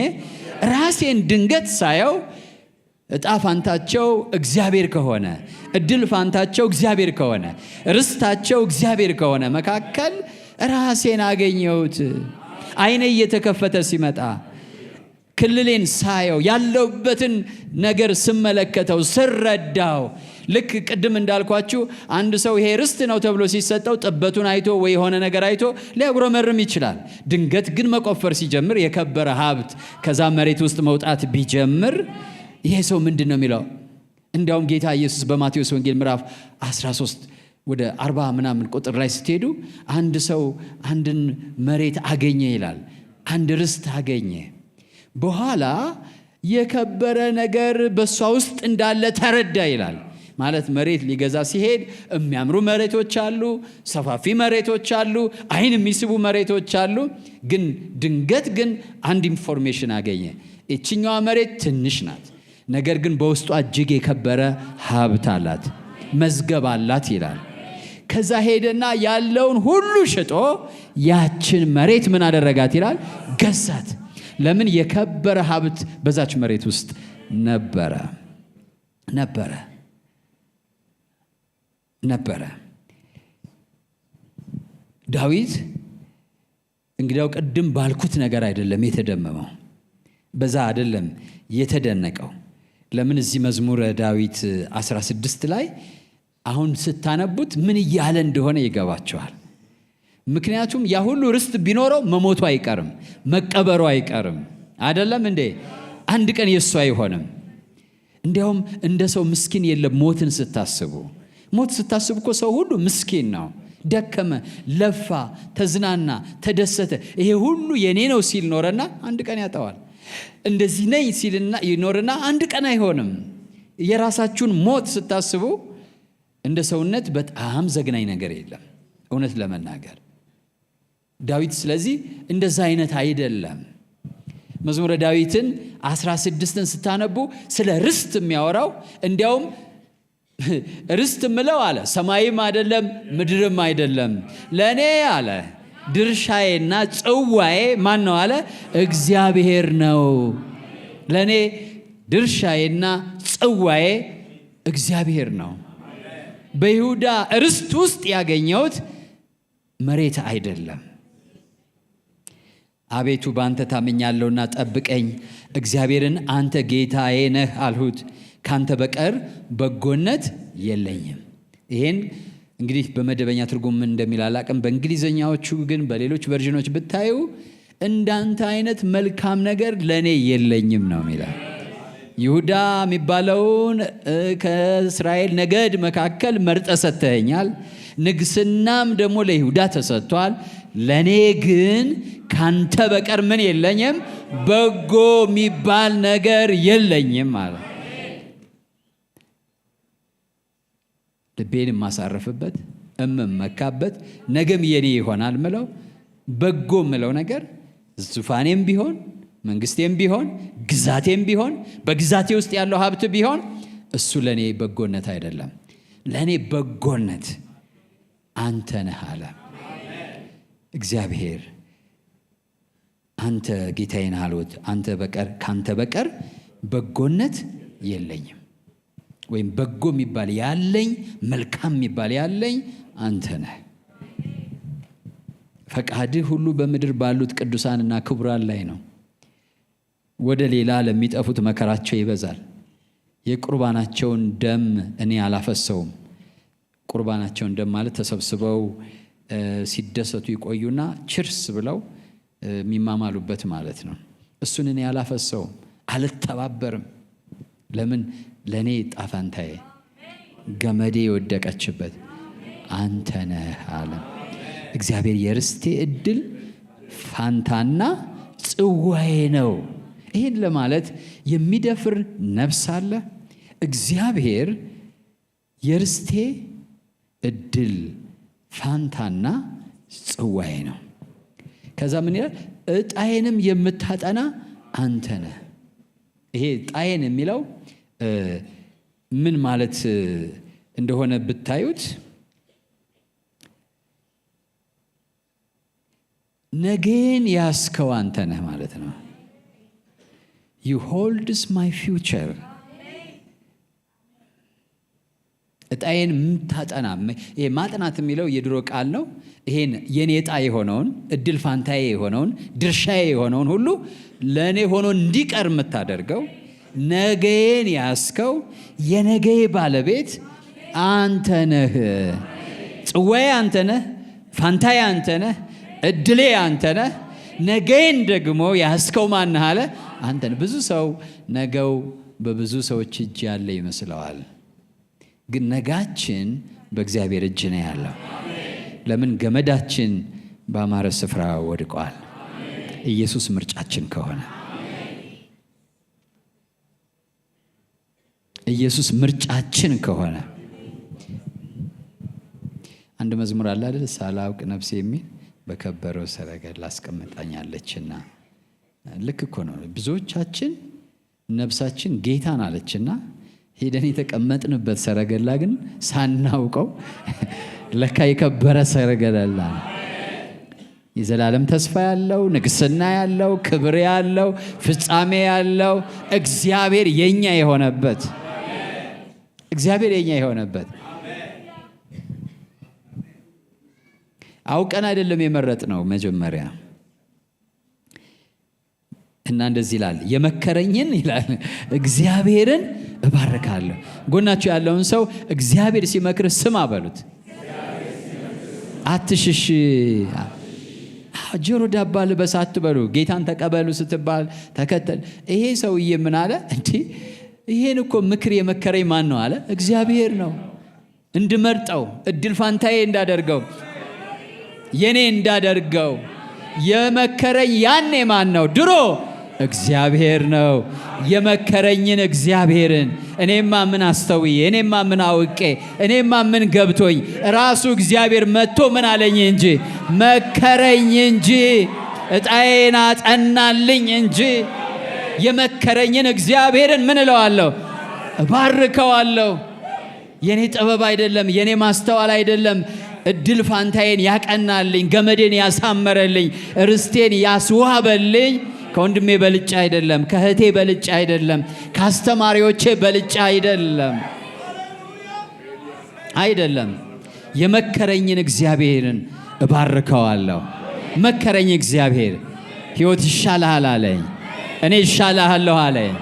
ራሴን ድንገት ሳየው ዕጣ ፋንታቸው እግዚአብሔር ከሆነ፣ ዕድል ፋንታቸው እግዚአብሔር ከሆነ፣ ርስታቸው እግዚአብሔር ከሆነ መካከል ራሴን አገኘሁት። አይኔ እየተከፈተ ሲመጣ ክልሌን ሳየው ያለውበትን ነገር ስመለከተው ስረዳው፣ ልክ ቅድም እንዳልኳችሁ አንድ ሰው ይሄ ርስት ነው ተብሎ ሲሰጠው ጥበቱን አይቶ ወይ የሆነ ነገር አይቶ ሊያጉረመርም ይችላል። ድንገት ግን መቆፈር ሲጀምር የከበረ ሀብት ከዛ መሬት ውስጥ መውጣት ቢጀምር ይሄ ሰው ምንድን ነው የሚለው? እንዲያውም ጌታ ኢየሱስ በማቴዎስ ወንጌል ምዕራፍ 13 ወደ 40 ምናምን ቁጥር ላይ ስትሄዱ አንድ ሰው አንድን መሬት አገኘ ይላል። አንድ ርስት አገኘ። በኋላ የከበረ ነገር በሷ ውስጥ እንዳለ ተረዳ ይላል። ማለት መሬት ሊገዛ ሲሄድ የሚያምሩ መሬቶች አሉ፣ ሰፋፊ መሬቶች አሉ፣ አይን የሚስቡ መሬቶች አሉ። ግን ድንገት ግን አንድ ኢንፎርሜሽን አገኘ። እችኛዋ መሬት ትንሽ ናት፣ ነገር ግን በውስጧ እጅግ የከበረ ሀብት አላት፣ መዝገብ አላት ይላል። ከዛ ሄደና ያለውን ሁሉ ሽጦ ያችን መሬት ምን አደረጋት ይላል? ገዛት። ለምን? የከበረ ሀብት በዛች መሬት ውስጥ ነበረ። ዳዊት እንግዲያው ቅድም ባልኩት ነገር አይደለም የተደመመው፣ በዛ አይደለም የተደነቀው። ለምን? እዚህ መዝሙረ ዳዊት 16 ላይ አሁን ስታነቡት ምን እያለ እንደሆነ ይገባቸዋል። ምክንያቱም ያ ሁሉ ርስት ቢኖረው መሞቱ አይቀርም፣ መቀበሩ አይቀርም። አይደለም እንዴ? አንድ ቀን የሱ አይሆንም። እንዲያውም እንደ ሰው ምስኪን የለም። ሞትን ስታስቡ እኮ ሰው ሁሉ ምስኪን ነው። ደከመ፣ ለፋ፣ ተዝናና፣ ተደሰተ፣ ይሄ ሁሉ የኔ ነው ሲል ኖረና አንድ ቀን ያጠዋል። እንደዚህ ነኝ ሲልና ይኖርና አንድ ቀን አይሆንም። የራሳችሁን ሞት ስታስቡ እንደ ሰውነት በጣም ዘግናኝ ነገር የለም እውነት ለመናገር። ዳዊት ስለዚህ እንደዛ አይነት አይደለም። መዝሙረ ዳዊትን 16ን ስታነቡ ስለ ርስት የሚያወራው እንዲያውም ርስት ምለው አለ ሰማይም አይደለም ምድርም አይደለም፣ ለእኔ አለ ድርሻዬና ጽዋዬ ማን ነው አለ? እግዚአብሔር ነው። ለእኔ ድርሻዬና ጽዋዬ እግዚአብሔር ነው። በይሁዳ ርስት ውስጥ ያገኘሁት መሬት አይደለም። አቤቱ በአንተ ታምኛለሁና ጠብቀኝ፣ እግዚአብሔርን አንተ ጌታዬ ነህ አልሁት፣ ካንተ በቀር በጎነት የለኝም። ይሄን እንግዲህ በመደበኛ ትርጉም ምን እንደሚል አላቅም። በእንግሊዘኛዎቹ ግን በሌሎች ቨርዥኖች ብታዩ እንዳንተ አይነት መልካም ነገር ለእኔ የለኝም ነው የሚለው። ይሁዳ የሚባለውን ከእስራኤል ነገድ መካከል መርጠ ሰጥተኸኛል፣ ንግስናም ደግሞ ለይሁዳ ተሰጥቷል። ለእኔ ግን ካንተ በቀር ምን የለኝም? በጎ የሚባል ነገር የለኝም ማለት ልቤን የማሳረፍበት እምመካበት ነገም የኔ ይሆናል ምለው በጎ ምለው ነገር ዙፋኔም ቢሆን መንግስቴም ቢሆን ግዛቴም ቢሆን በግዛቴ ውስጥ ያለው ሀብት ቢሆን እሱ ለኔ በጎነት አይደለም። ለእኔ በጎነት አንተ ነህ አለ። እግዚአብሔር አንተ ጌታዬ ነህ አልሁት። ካንተ በቀር በጎነት የለኝም፣ ወይም በጎ የሚባል ያለኝ መልካም የሚባል ያለኝ አንተ ነህ። ፈቃድህ ሁሉ በምድር ባሉት ቅዱሳንና ክቡራን ላይ ነው። ወደ ሌላ ለሚጠፉት መከራቸው ይበዛል። የቁርባናቸውን ደም እኔ አላፈሰውም። ቁርባናቸውን ደም ማለት ተሰብስበው ሲደሰቱ ይቆዩና ችርስ ብለው የሚማማሉበት ማለት ነው። እሱን እኔ አላፈሰውም፣ አልተባበርም። ለምን? ለእኔ ጣፋንታዬ ገመዴ የወደቀችበት አንተ ነህ አለ። እግዚአብሔር የርስቴ ዕድል ፋንታና ጽዋዬ ነው። ይህን ለማለት የሚደፍር ነፍስ አለ? እግዚአብሔር የርስቴ ዕድል ፋንታና ጽዋዬ ነው። ከዛ ምን ይላል? ዕጣዬንም የምታጠና አንተ ነህ። ይሄ ዕጣዬን የሚለው ምን ማለት እንደሆነ ብታዩት ነገን ያስከው አንተ ነህ ማለት ነው። you holds my future። ዕጣዬን የምታጠና፣ ይሄ ማጥናት የሚለው የድሮ ቃል ነው። ይሄን የኔ ዕጣ የሆነውን እድል ፋንታዬ የሆነውን ድርሻዬ የሆነውን ሁሉ ለእኔ ሆኖ እንዲቀር የምታደርገው ነገን ያስከው የነገዬ ባለቤት አንተ ነህ። ጽዋዬ አንተ ነህ፣ ፋንታዬ አንተ ነህ፣ እድሌ አንተ ነህ። ነገን ደግሞ ያስከው ማነህ አለ? አንተ ነህ። ብዙ ሰው ነገው በብዙ ሰዎች እጅ ያለ ይመስለዋል። ግን ነጋችን በእግዚአብሔር እጅ ነው ያለው። ለምን? ገመዳችን በአማረ ስፍራ ወድቋል። ኢየሱስ ምርጫችን ከሆነ፣ ኢየሱስ ምርጫችን ከሆነ። አንድ መዝሙር አለ አይደል? ሳላውቅ ነፍሴ የሚል በከበረው ሰረገላ አስቀምጣኛለችና። ልክ እኮ ነው። ብዙዎቻችን ነፍሳችን ጌታን አለችና ሄደን የተቀመጥንበት ሰረገላ ግን ሳናውቀው ለካ የከበረ ሰረገላ ነው። የዘላለም ተስፋ ያለው፣ ንግስና ያለው፣ ክብር ያለው፣ ፍጻሜ ያለው እግዚአብሔር የኛ የሆነበት፣ እግዚአብሔር የኛ የሆነበት። አውቀን አይደለም የመረጥነው መጀመሪያ። እና እንደዚህ ይላል፣ የመከረኝን ይላል እግዚአብሔርን እባርካለሁ። ጎናችሁ ያለውን ሰው እግዚአብሔር ሲመክር ስማ በሉት። አትሽሽ። ጆሮ ዳባ ልበስ አትበሉ። ጌታን ተቀበሉ ስትባል ተከተል። ይሄ ሰውዬ ምን አለ? እንዲህ ይሄን እኮ ምክር የመከረኝ ማን ነው አለ? እግዚአብሔር ነው። እንድመርጠው፣ እድል ፋንታዬ እንዳደርገው፣ የኔ እንዳደርገው የመከረኝ ያኔ ማን ነው? ድሮ እግዚአብሔር ነው። የመከረኝን እግዚአብሔርን እኔማ ምን አስተውዬ፣ እኔማ ምን አውቄ፣ እኔማ ምን ገብቶኝ፣ ራሱ እግዚአብሔር መጥቶ ምን አለኝ እንጂ መከረኝ እንጂ ዕጣዬን አጠናልኝ እንጂ የመከረኝን እግዚአብሔርን ምን እለዋለሁ? እባርከዋለሁ። የኔ ጥበብ አይደለም፣ የኔ ማስተዋል አይደለም። እድል ፋንታዬን ያቀናልኝ፣ ገመዴን ያሳመረልኝ፣ ርስቴን ያስዋበልኝ ከወንድሜ በልጫ አይደለም፣ ከእህቴ በልጫ አይደለም፣ ከአስተማሪዎቼ በልጫ አይደለም። የመከረኝን እግዚአብሔርን እባርከዋለሁ። መከረኝ እግዚአብሔር። ሕይወት ይሻልሃል አለኝ፣ እኔ ይሻልሃለሁ አለኝ።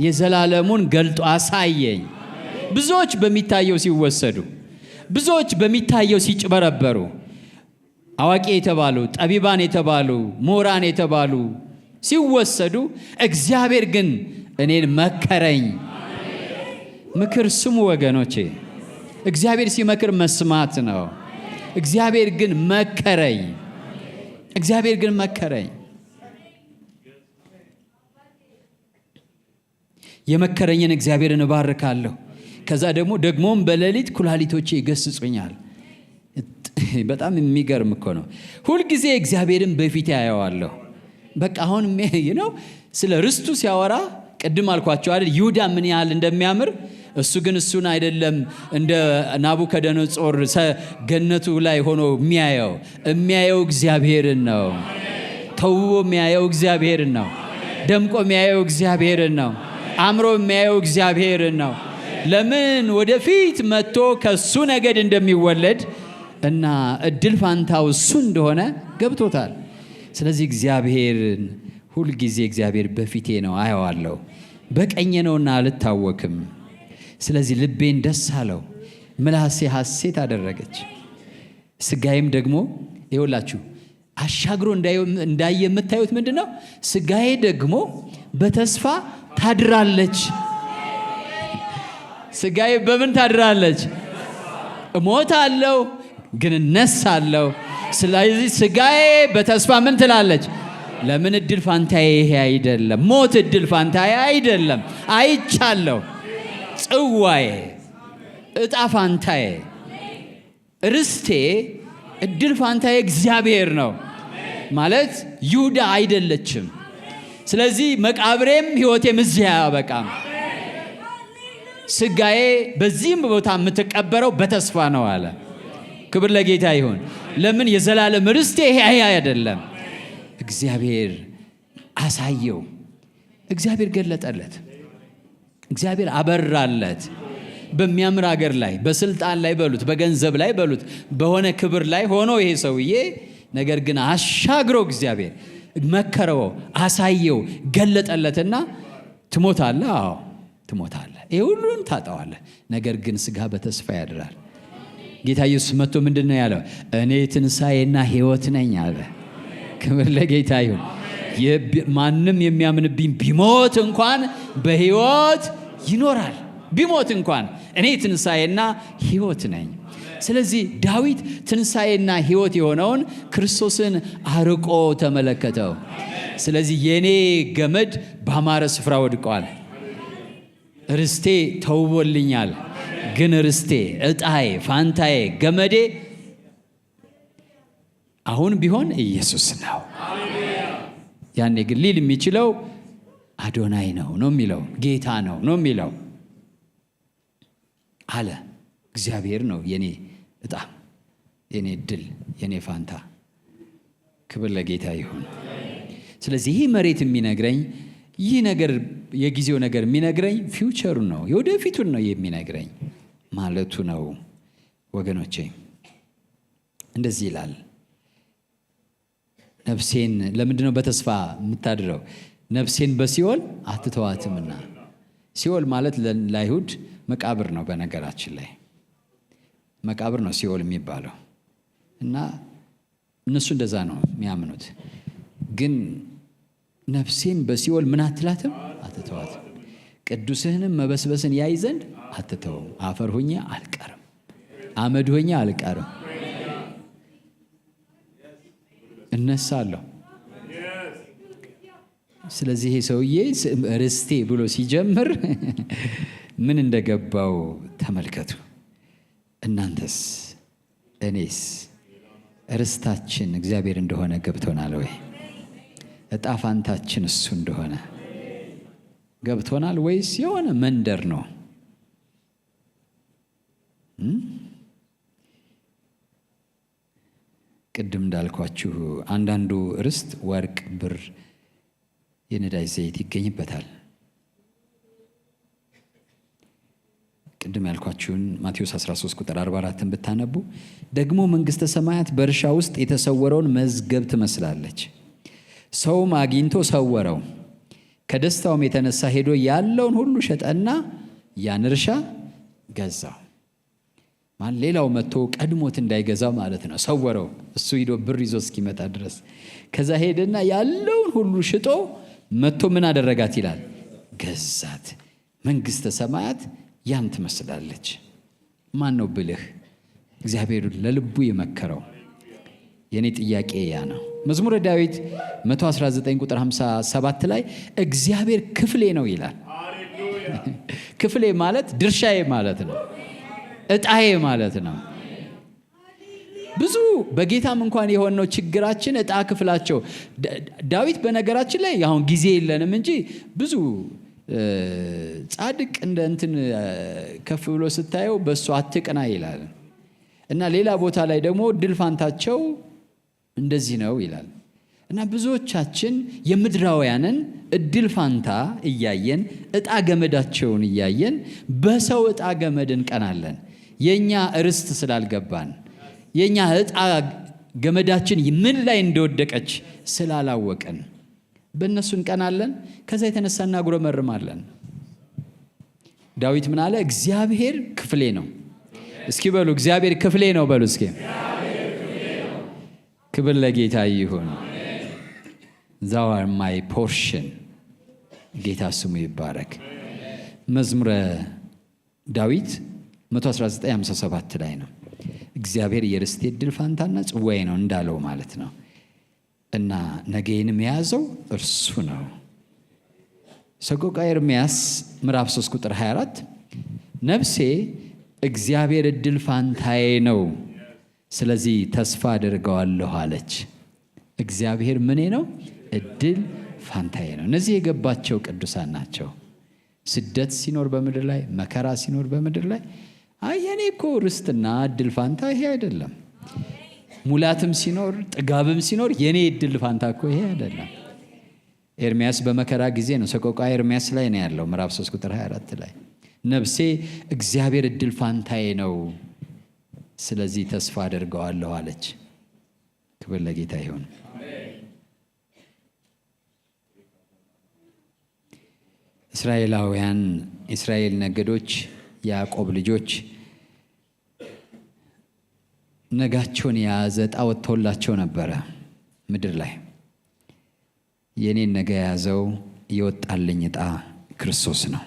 የዘላለሙን ገልጦ አሳየኝ። ብዙዎች በሚታየው ሲወሰዱ፣ ብዙዎች በሚታየው ሲጭበረበሩ፣ አዋቂ የተባሉ ጠቢባን የተባሉ ምሁራን የተባሉ ሲወሰዱ፣ እግዚአብሔር ግን እኔን መከረኝ። ምክር ስሙ ወገኖቼ። እግዚአብሔር ሲመክር መስማት ነው። እግዚአብሔር ግን መከረኝ። እግዚአብሔር ግን መከረኝ። የመከረኝን እግዚአብሔርን እባርካለሁ። ከዛ ደግሞም በሌሊት ኩላሊቶቼ ይገስጹኛል። በጣም የሚገርም እኮ ነው። ሁልጊዜ እግዚአብሔርን በፊት ያየዋለሁ። በቃ አሁን ስለ ርስቱ ሲያወራ ቅድም አልኳቸው አይደል? ይሁዳ ምን ያህል እንደሚያምር እሱ ግን እሱን አይደለም እንደ ናቡከደነጾር ገነቱ ላይ ሆኖ የሚያየው እግዚአብሔርን ነው። ተውቦ የሚያየው እግዚአብሔርን ነው። ደምቆ የሚያየው እግዚአብሔርን ነው። አምሮ የሚያየው እግዚአብሔርን ነው። ለምን ወደፊት መጥቶ ከሱ ነገድ እንደሚወለድ እና እድል ፋንታው እሱ እንደሆነ ገብቶታል። ስለዚህ እግዚአብሔርን ሁልጊዜ እግዚአብሔር በፊቴ ነው አየዋለሁ፣ በቀኜ ነውና አልታወክም። ስለዚህ ልቤን ደስ አለው፣ ምላሴ ሐሴት አደረገች፣ ስጋዬም ደግሞ ይኸውላችሁ አሻግሮ እንዳየ የምታዩት ምንድን ነው? ስጋዬ ደግሞ በተስፋ ታድራለች። ስጋዬ በምን ታድራለች? እሞታለሁ ግን እነሳለሁ። ስለዚህ ስጋዬ በተስፋ ምን ትላለች? ለምን? እድል ፋንታዬ ይሄ አይደለም። ሞት እድል ፋንታዬ አይደለም። አይቻለሁ። ጽዋዬ፣ እጣ ፋንታዬ፣ ርስቴ፣ እድል ፋንታዬ እግዚአብሔር ነው ማለት ይሁዳ አይደለችም። ስለዚህ መቃብሬም ሕይወቴም እዚህ አያበቃም። ስጋዬ በዚህም ቦታ የምትቀበረው በተስፋ ነው አለ። ክብር ለጌታ ይሁን። ለምን? የዘላለም ርስቴ ይሄ አይደለም። እግዚአብሔር አሳየው፣ እግዚአብሔር ገለጠለት፣ እግዚአብሔር አበራለት። በሚያምር አገር ላይ፣ በስልጣን ላይ በሉት፣ በገንዘብ ላይ በሉት፣ በሆነ ክብር ላይ ሆኖ ይሄ ሰውዬ ነገር ግን አሻግሮ እግዚአብሔር መከረው፣ አሳየው፣ ገለጠለትና ትሞታለህ፣ አዎ ትሞታለህ፣ ይሄ ሁሉን ታጣዋለህ፣ ነገር ግን ስጋ በተስፋ ያድራል። ጌታ ኢየሱስ መጥቶ ምንድን ነው ያለው? እኔ ትንሣኤና ሕይወት ነኝ አለ። ክብር ለጌታ ይሁን። ማንም የሚያምንብኝ ቢሞት እንኳን በሕይወት ይኖራል። ቢሞት እንኳን እኔ ትንሣኤና ሕይወት ነኝ። ስለዚህ ዳዊት ትንሣኤና ሕይወት የሆነውን ክርስቶስን አርቆ ተመለከተው። ስለዚህ የኔ ገመድ ባማረ ስፍራ ወድቋል፣ ርስቴ ተውቦልኛል። ግን ርስቴ፣ እጣዬ፣ ፋንታዬ፣ ገመዴ አሁን ቢሆን ኢየሱስ ነው። ያኔ ግን ሊል የሚችለው አዶናይ ነው የሚለው፣ ጌታ ነው የሚለው አለ። እግዚአብሔር ነው የኔ እጣ፣ የኔ ድል፣ የኔ ፋንታ። ክብር ለጌታ ይሁን። ስለዚህ ይህ መሬት የሚነግረኝ ይህ ነገር የጊዜው ነገር የሚነግረኝ ፊውቸሩ ነው፣ የወደፊቱን ነው የሚነግረኝ ማለቱ ነው። ወገኖቼ እንደዚህ ይላል። ነፍሴን ለምንድን ነው በተስፋ የምታድረው? ነፍሴን በሲኦል አትተዋትምና። ሲኦል ማለት ለአይሁድ መቃብር ነው። በነገራችን ላይ መቃብር ነው ሲኦል የሚባለው እና እነሱ እንደዛ ነው የሚያምኑት። ግን ነፍሴን በሲኦል ምን አትላትም? አትተዋትም። ቅዱስህንም መበስበስን ያይ ዘንድ አትተውም። አፈር ሆኜ አልቀርም፣ አመድ ሆኜ አልቀርም፣ እነሳለሁ። ስለዚህ ይሄ ሰውዬ ርስቴ ብሎ ሲጀምር ምን እንደገባው ተመልከቱ። እናንተስ እኔስ ርስታችን እግዚአብሔር እንደሆነ ገብቶናል ወይ? እጣ ፋንታችን እሱ እንደሆነ ገብቶናል ወይስ የሆነ መንደር ነው? ቅድም እንዳልኳችሁ አንዳንዱ ርስት ወርቅ፣ ብር፣ የነዳጅ ዘይት ይገኝበታል። ቅድም ያልኳችሁን ማቴዎስ 13 ቁጥር 44ን ብታነቡ ደግሞ መንግሥተ ሰማያት በእርሻ ውስጥ የተሰወረውን መዝገብ ትመስላለች። ሰውም አግኝቶ ሰወረው፣ ከደስታውም የተነሳ ሄዶ ያለውን ሁሉ ሸጠና ያን እርሻ ገዛው። ሌላው መጥቶ ቀድሞት እንዳይገዛው ማለት ነው። ሰወረው፣ እሱ ሂዶ ብር ይዞ እስኪመጣ ድረስ። ከዛ ሄደና ያለውን ሁሉ ሽጦ መጥቶ ምን አደረጋት ይላል? ገዛት። መንግሥተ ሰማያት ያን ትመስላለች። ማን ነው ብልህ? እግዚአብሔር ለልቡ የመከረው። የኔ ጥያቄ ያ ነው። መዝሙረ ዳዊት 119 ቁጥር 57 ላይ እግዚአብሔር ክፍሌ ነው ይላል። ክፍሌ ማለት ድርሻዬ ማለት ነው፣ እጣዬ ማለት ነው። ብዙ በጌታም እንኳን የሆነው ችግራችን እጣ ክፍላቸው። ዳዊት በነገራችን ላይ አሁን ጊዜ የለንም እንጂ ብዙ ጻድቅ እንደ እንትን ከፍ ብሎ ስታየው በእሱ አትቅና ይላል እና ሌላ ቦታ ላይ ደግሞ እድል ፋንታቸው እንደዚህ ነው ይላል እና ብዙዎቻችን የምድራውያንን እድል ፋንታ እያየን እጣ ገመዳቸውን እያየን በሰው እጣ ገመድ እንቀናለን። የኛ ርስት ስላልገባን የኛ እጣ ገመዳችን ምን ላይ እንደወደቀች ስላላወቅን በእነሱ እንቀናለን። ከዛ የተነሳ እናጉረመርማለን። ዳዊት ምን አለ? እግዚአብሔር ክፍሌ ነው። እስኪ በሉ እግዚአብሔር ክፍሌ ነው በሉ እስኪ። ክብር ለጌታ ይሁን። Thou art my portion። ጌታ ስሙ ይባረክ። መዝሙረ ዳዊት 119:57 ላይ ነው እግዚአብሔር የርስቴ እድል ፋንታና ጽዋዬ ነው እንዳለው ማለት ነው እና ነገዬንም የያዘው እርሱ ነው። ሰቆቃወ ኤርምያስ ምዕራፍ 3 ቁጥር 24 ነፍሴ እግዚአብሔር እድል ፋንታዬ ነው፣ ስለዚህ ተስፋ አደርገዋለሁ አለች። እግዚአብሔር ምኔ ነው? እድል ፋንታዬ ነው። እነዚህ የገባቸው ቅዱሳን ናቸው። ስደት ሲኖር በምድር ላይ፣ መከራ ሲኖር በምድር ላይ የኔ እኮ ርስትና እድል ፋንታ ይሄ አይደለም። ሙላትም ሲኖር ጥጋብም ሲኖር የኔ እድል ፋንታ እኮ ይሄ አይደለም። ኤርምያስ በመከራ ጊዜ ነው። ሰቆቃወ ኤርምያስ ላይ ነው ያለው ምዕራፍ 3 ቁጥር 24 ላይ ነፍሴ እግዚአብሔር እድል ፋንታዬ ነው፣ ስለዚህ ተስፋ አደርገዋለሁ አለች። ክብር ለጌታ ይሁን። እስራኤላውያን እስራኤል ነገዶች ያዕቆብ ልጆች ነጋቸውን የያዘ ዕጣ ወጥቶላቸው ነበረ ምድር ላይ። የኔን ነገ የያዘው የወጣልኝ ዕጣ ክርስቶስ ነው።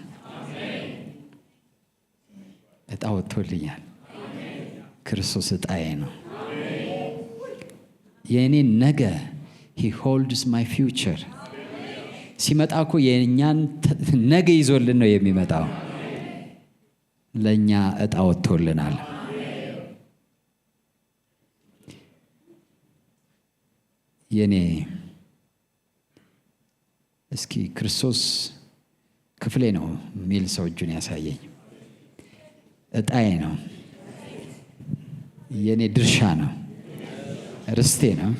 ዕጣ ወጥቶልኛል። ክርስቶስ ዕጣዬ ነው። የኔን ነገ he holds my future። ሲመጣ እኮ የእኛን ነገ ይዞልን ነው የሚመጣው። ለእኛ ዕጣ ወጥቶልናል። የኔ እስኪ ክርስቶስ ክፍሌ ነው የሚል ሰው እጁን ያሳየኝ። ዕጣዬ ነው፣ የኔ ድርሻ ነው፣ ርስቴ ነው።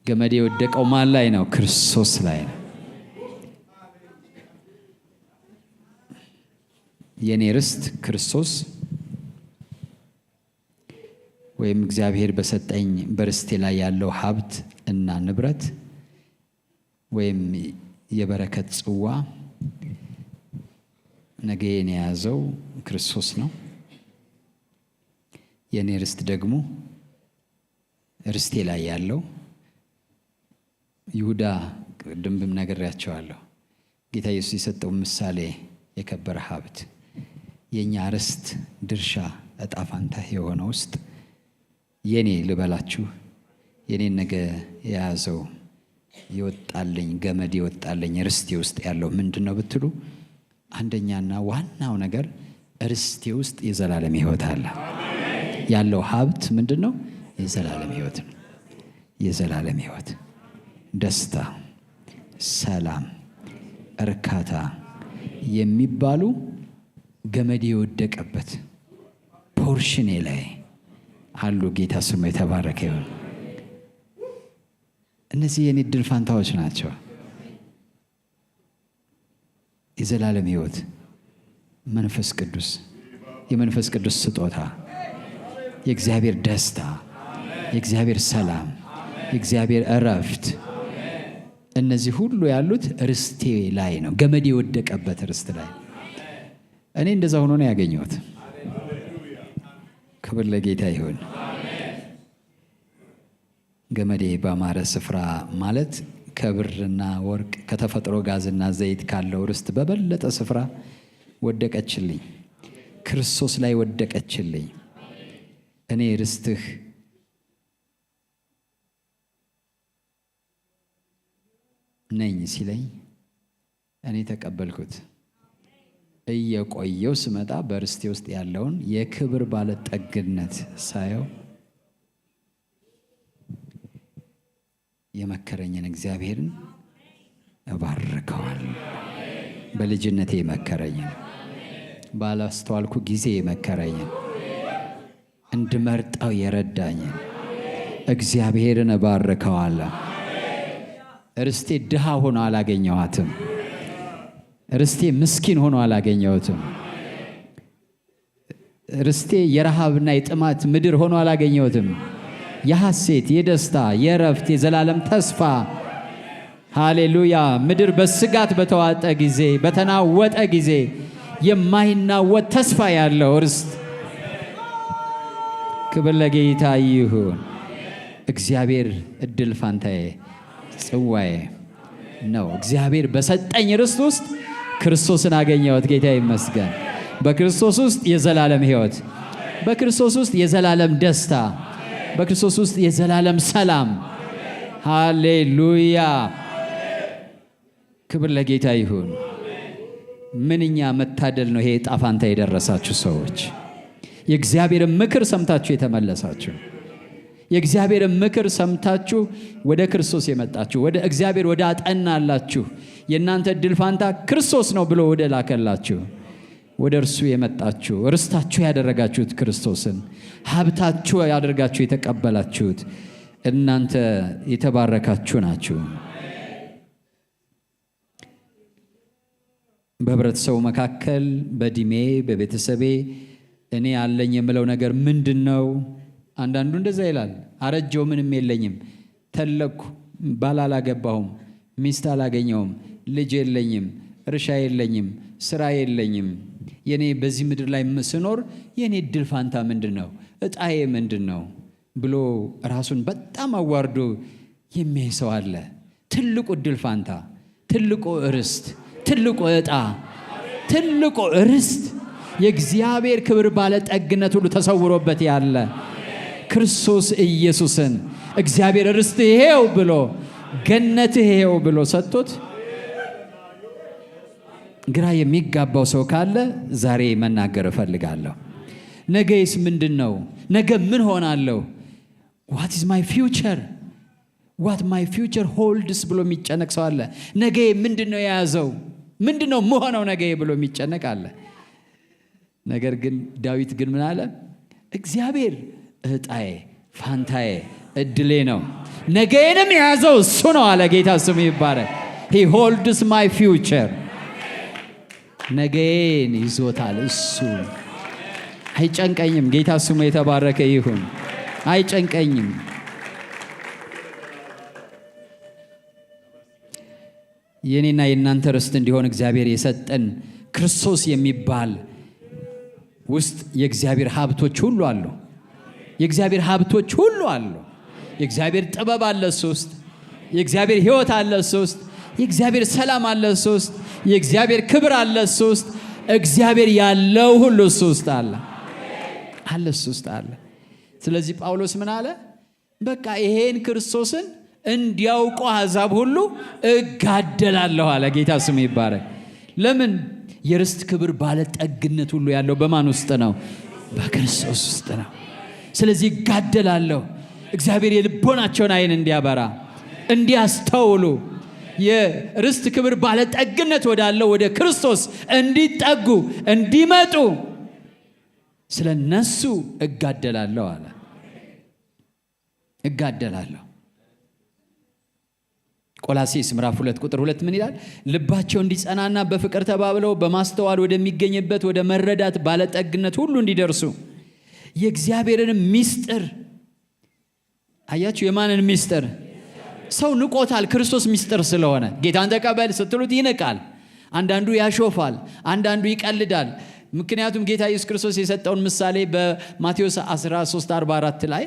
ገመዴ የወደቀው ማን ላይ ነው? ክርስቶስ ላይ ነው። የኔ ርስት ክርስቶስ ወይም እግዚአብሔር በሰጠኝ በርስቴ ላይ ያለው ሀብት እና ንብረት ወይም የበረከት ጽዋ ነገዬን የያዘው ክርስቶስ ነው። የኔ ርስት ደግሞ ርስቴ ላይ ያለው ይሁዳ ቅድምም ነግሬያቸዋለሁ። ጌታ ኢየሱስ የሰጠው ምሳሌ የከበረ ሀብት የኛ ርስት ድርሻ ዕጣ ፋንታ የሆነ ውስጥ የኔ ልበላችሁ የኔን ነገ የያዘው የወጣልኝ ገመድ የወጣልኝ ርስቴ ውስጥ ያለው ምንድን ነው ብትሉ፣ አንደኛና ዋናው ነገር ርስቴ ውስጥ የዘላለም ሕይወት አለ። ያለው ሀብት ምንድን ነው? የዘላለም ሕይወት ነው። የዘላለም ሕይወት፣ ደስታ፣ ሰላም፣ እርካታ የሚባሉ ገመድ የወደቀበት ፖርሽኔ ላይ አሉ። ጌታ ስሙ የተባረከ ይሁን። እነዚህ የኔ ዕድል ፋንታዎች ናቸው። የዘላለም ሕይወት፣ መንፈስ ቅዱስ፣ የመንፈስ ቅዱስ ስጦታ፣ የእግዚአብሔር ደስታ፣ የእግዚአብሔር ሰላም፣ የእግዚአብሔር እረፍት፣ እነዚህ ሁሉ ያሉት ርስቴ ላይ ነው። ገመድ የወደቀበት ርስት ላይ እኔ እንደዛ ሆኖ ነው ያገኘሁት። ክብር ለጌታ ይሁን። ገመዴ ባማረ ስፍራ ማለት ከብርና ወርቅ ከተፈጥሮ ጋዝና ዘይት ካለው ርስት በበለጠ ስፍራ ወደቀችልኝ። ክርስቶስ ላይ ወደቀችልኝ። እኔ ርስትህ ነኝ ሲለኝ እኔ ተቀበልኩት። እየቆየው ስመጣ በርስቴ ውስጥ ያለውን የክብር ባለጠግነት ሳየው የመከረኝን እግዚአብሔርን እባርከዋል። በልጅነቴ የመከረኝን ባላስተዋልኩ ጊዜ የመከረኝን እንድመርጠው የረዳኝን እግዚአብሔርን እባርከዋለሁ። ርስቴ ድሃ ሆኖ አላገኘኋትም። ርስቴ ምስኪን ሆኖ አላገኘሁትም። ርስቴ የረሃብና የጥማት ምድር ሆኖ አላገኘሁትም። የሐሴት፣ የደስታ፣ የረፍት፣ የዘላለም ተስፋ ሃሌሉያ። ምድር በስጋት በተዋጠ ጊዜ፣ በተናወጠ ጊዜ የማይናወጥ ተስፋ ያለው ርስት። ክብር ለጌታ ይሁን። እግዚአብሔር እድል ፋንታዬ ጽዋዬ ነው። እግዚአብሔር በሰጠኝ ርስት ውስጥ ክርስቶስን አገኘሁት። ጌታ ይመስገን። በክርስቶስ ውስጥ የዘላለም ሕይወት፣ በክርስቶስ ውስጥ የዘላለም ደስታ፣ በክርስቶስ ውስጥ የዘላለም ሰላም። ሃሌሉያ። ክብር ለጌታ ይሁን። ምንኛ መታደል ነው ይሄ ዕጣ ፋንታ የደረሳችሁ ሰዎች፣ የእግዚአብሔርን ምክር ሰምታችሁ የተመለሳችሁ፣ የእግዚአብሔርን ምክር ሰምታችሁ ወደ ክርስቶስ የመጣችሁ፣ ወደ እግዚአብሔር ወደ አጠናላችሁ፣ የእናንተ ዕድል ፋንታ ክርስቶስ ነው ብሎ ወደ ላከላችሁ ወደ እርሱ የመጣችሁ፣ ርስታችሁ ያደረጋችሁት ክርስቶስን፣ ሀብታችሁ ያደርጋችሁ የተቀበላችሁት እናንተ የተባረካችሁ ናችሁ። በህብረተሰቡ መካከል፣ በእድሜ በቤተሰቤ እኔ ያለኝ የምለው ነገር ምንድን ነው? አንዳንዱ እንደዛ ይላል። አረጀው፣ ምንም የለኝም፣ ተለኩ፣ ባል አላገባሁም፣ ሚስት አላገኘሁም፣ ልጅ የለኝም፣ እርሻ የለኝም፣ ስራ የለኝም፣ የኔ በዚህ ምድር ላይ ስኖር የኔ እድል ፋንታ ምንድን ነው? እጣዬ ምንድን ነው ብሎ ራሱን በጣም አዋርዶ የሚያይ ሰው አለ። ትልቁ እድል ፋንታ፣ ትልቁ ርስት፣ ትልቁ እጣ፣ ትልቁ ርስት፣ የእግዚአብሔር ክብር ባለጠግነት ሁሉ ተሰውሮበት ያለ ክርስቶስ ኢየሱስን እግዚአብሔር ርስት ይሄው ብሎ ገነት ይሄው ብሎ ሰጥቶት ግራ የሚጋባው ሰው ካለ ዛሬ መናገር እፈልጋለሁ። ነገስ ምንድን ነው? ነገ ምን ሆናለሁ? what is my future what my future holds ብሎ የሚጨነቅ ሰው አለ። ነገ ምንድን ነው የያዘው? ምንድን ነው መሆነው ነገ ብሎ የሚጨነቅ አለ። ነገር ግን ዳዊት ግን ምን አለ? እግዚአብሔር እጣዬ፣ ፋንታዬ፣ እድሌ ነው፣ ነገንም የያዘው እሱ ነው አለ። ጌታ ስሙ ይባረክ። he holds my future ነገን ይዞታል እሱ። አይጨንቀኝም። ጌታ ስሙ የተባረከ ይሁን። አይጨንቀኝም። የኔና የእናንተ ርስት እንዲሆን እግዚአብሔር የሰጠን ክርስቶስ የሚባል ውስጥ የእግዚአብሔር ሀብቶች ሁሉ አሉ። የእግዚአብሔር ሀብቶች ሁሉ አሉ። የእግዚአብሔር ጥበብ አለ እሱ ውስጥ። የእግዚአብሔር ሕይወት አለ እሱ ውስጥ። የእግዚአብሔር ሰላም አለ እሱ ውስጥ። የእግዚአብሔር ክብር አለ እሱ ውስጥ። እግዚአብሔር ያለው ሁሉ እሱ ውስጥ አለ አለ እሱ ውስጥ አለ። ስለዚህ ጳውሎስ ምን አለ? በቃ ይሄን ክርስቶስን እንዲያውቁ አሕዛብ ሁሉ እጋደላለሁ አለ። ጌታ ስሙ ይባረክ። ለምን? የርስት ክብር ባለጠግነት ሁሉ ያለው በማን ውስጥ ነው? በክርስቶስ ውስጥ ነው። ስለዚህ እጋደላለሁ። እግዚአብሔር የልቦናቸውን ዓይን እንዲያበራ እንዲያስተውሉ የርስት ክብር ባለጠግነት ወዳለው ወደ ክርስቶስ እንዲጠጉ እንዲመጡ ስለ እነሱ እጋደላለሁ አለ። እጋደላለሁ። ቆላስይስ ምዕራፍ 2 ቁጥር 2 ምን ይላል? ልባቸው እንዲጸናና በፍቅር ተባብለው በማስተዋል ወደሚገኝበት ወደ መረዳት ባለጠግነት ሁሉ እንዲደርሱ የእግዚአብሔርን ምስጢር። አያችሁ? የማንን ምስጢር? ሰው ንቆታል። ክርስቶስ ምስጢር ስለሆነ ጌታን ተቀበል ስትሉት ይንቃል። አንዳንዱ ያሾፋል፣ አንዳንዱ ይቀልዳል። ምክንያቱም ጌታ ኢየሱስ ክርስቶስ የሰጠውን ምሳሌ በማቴዎስ 13:44 ላይ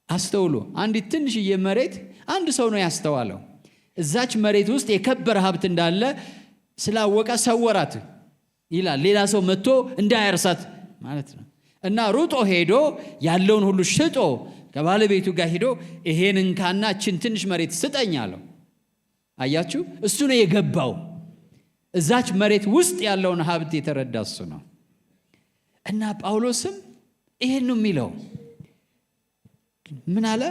አስተውሉ። አንዲት ትንሽዬ መሬት አንድ ሰው ነው ያስተዋለው። እዛች መሬት ውስጥ የከበረ ሀብት እንዳለ ስላወቀ ሰወራት ይላል። ሌላ ሰው መጥቶ እንዳያርሳት ማለት ነው። እና ሩጦ ሄዶ ያለውን ሁሉ ሽጦ ከባለቤቱ ጋር ሄዶ ይሄን እንካና እችን ትንሽ መሬት ስጠኝ አለው። አያችሁ? እሱ ነው የገባው። እዛች መሬት ውስጥ ያለውን ሀብት የተረዳ እሱ ነው። እና ጳውሎስም ይሄን ነው የሚለው። ምን አለ?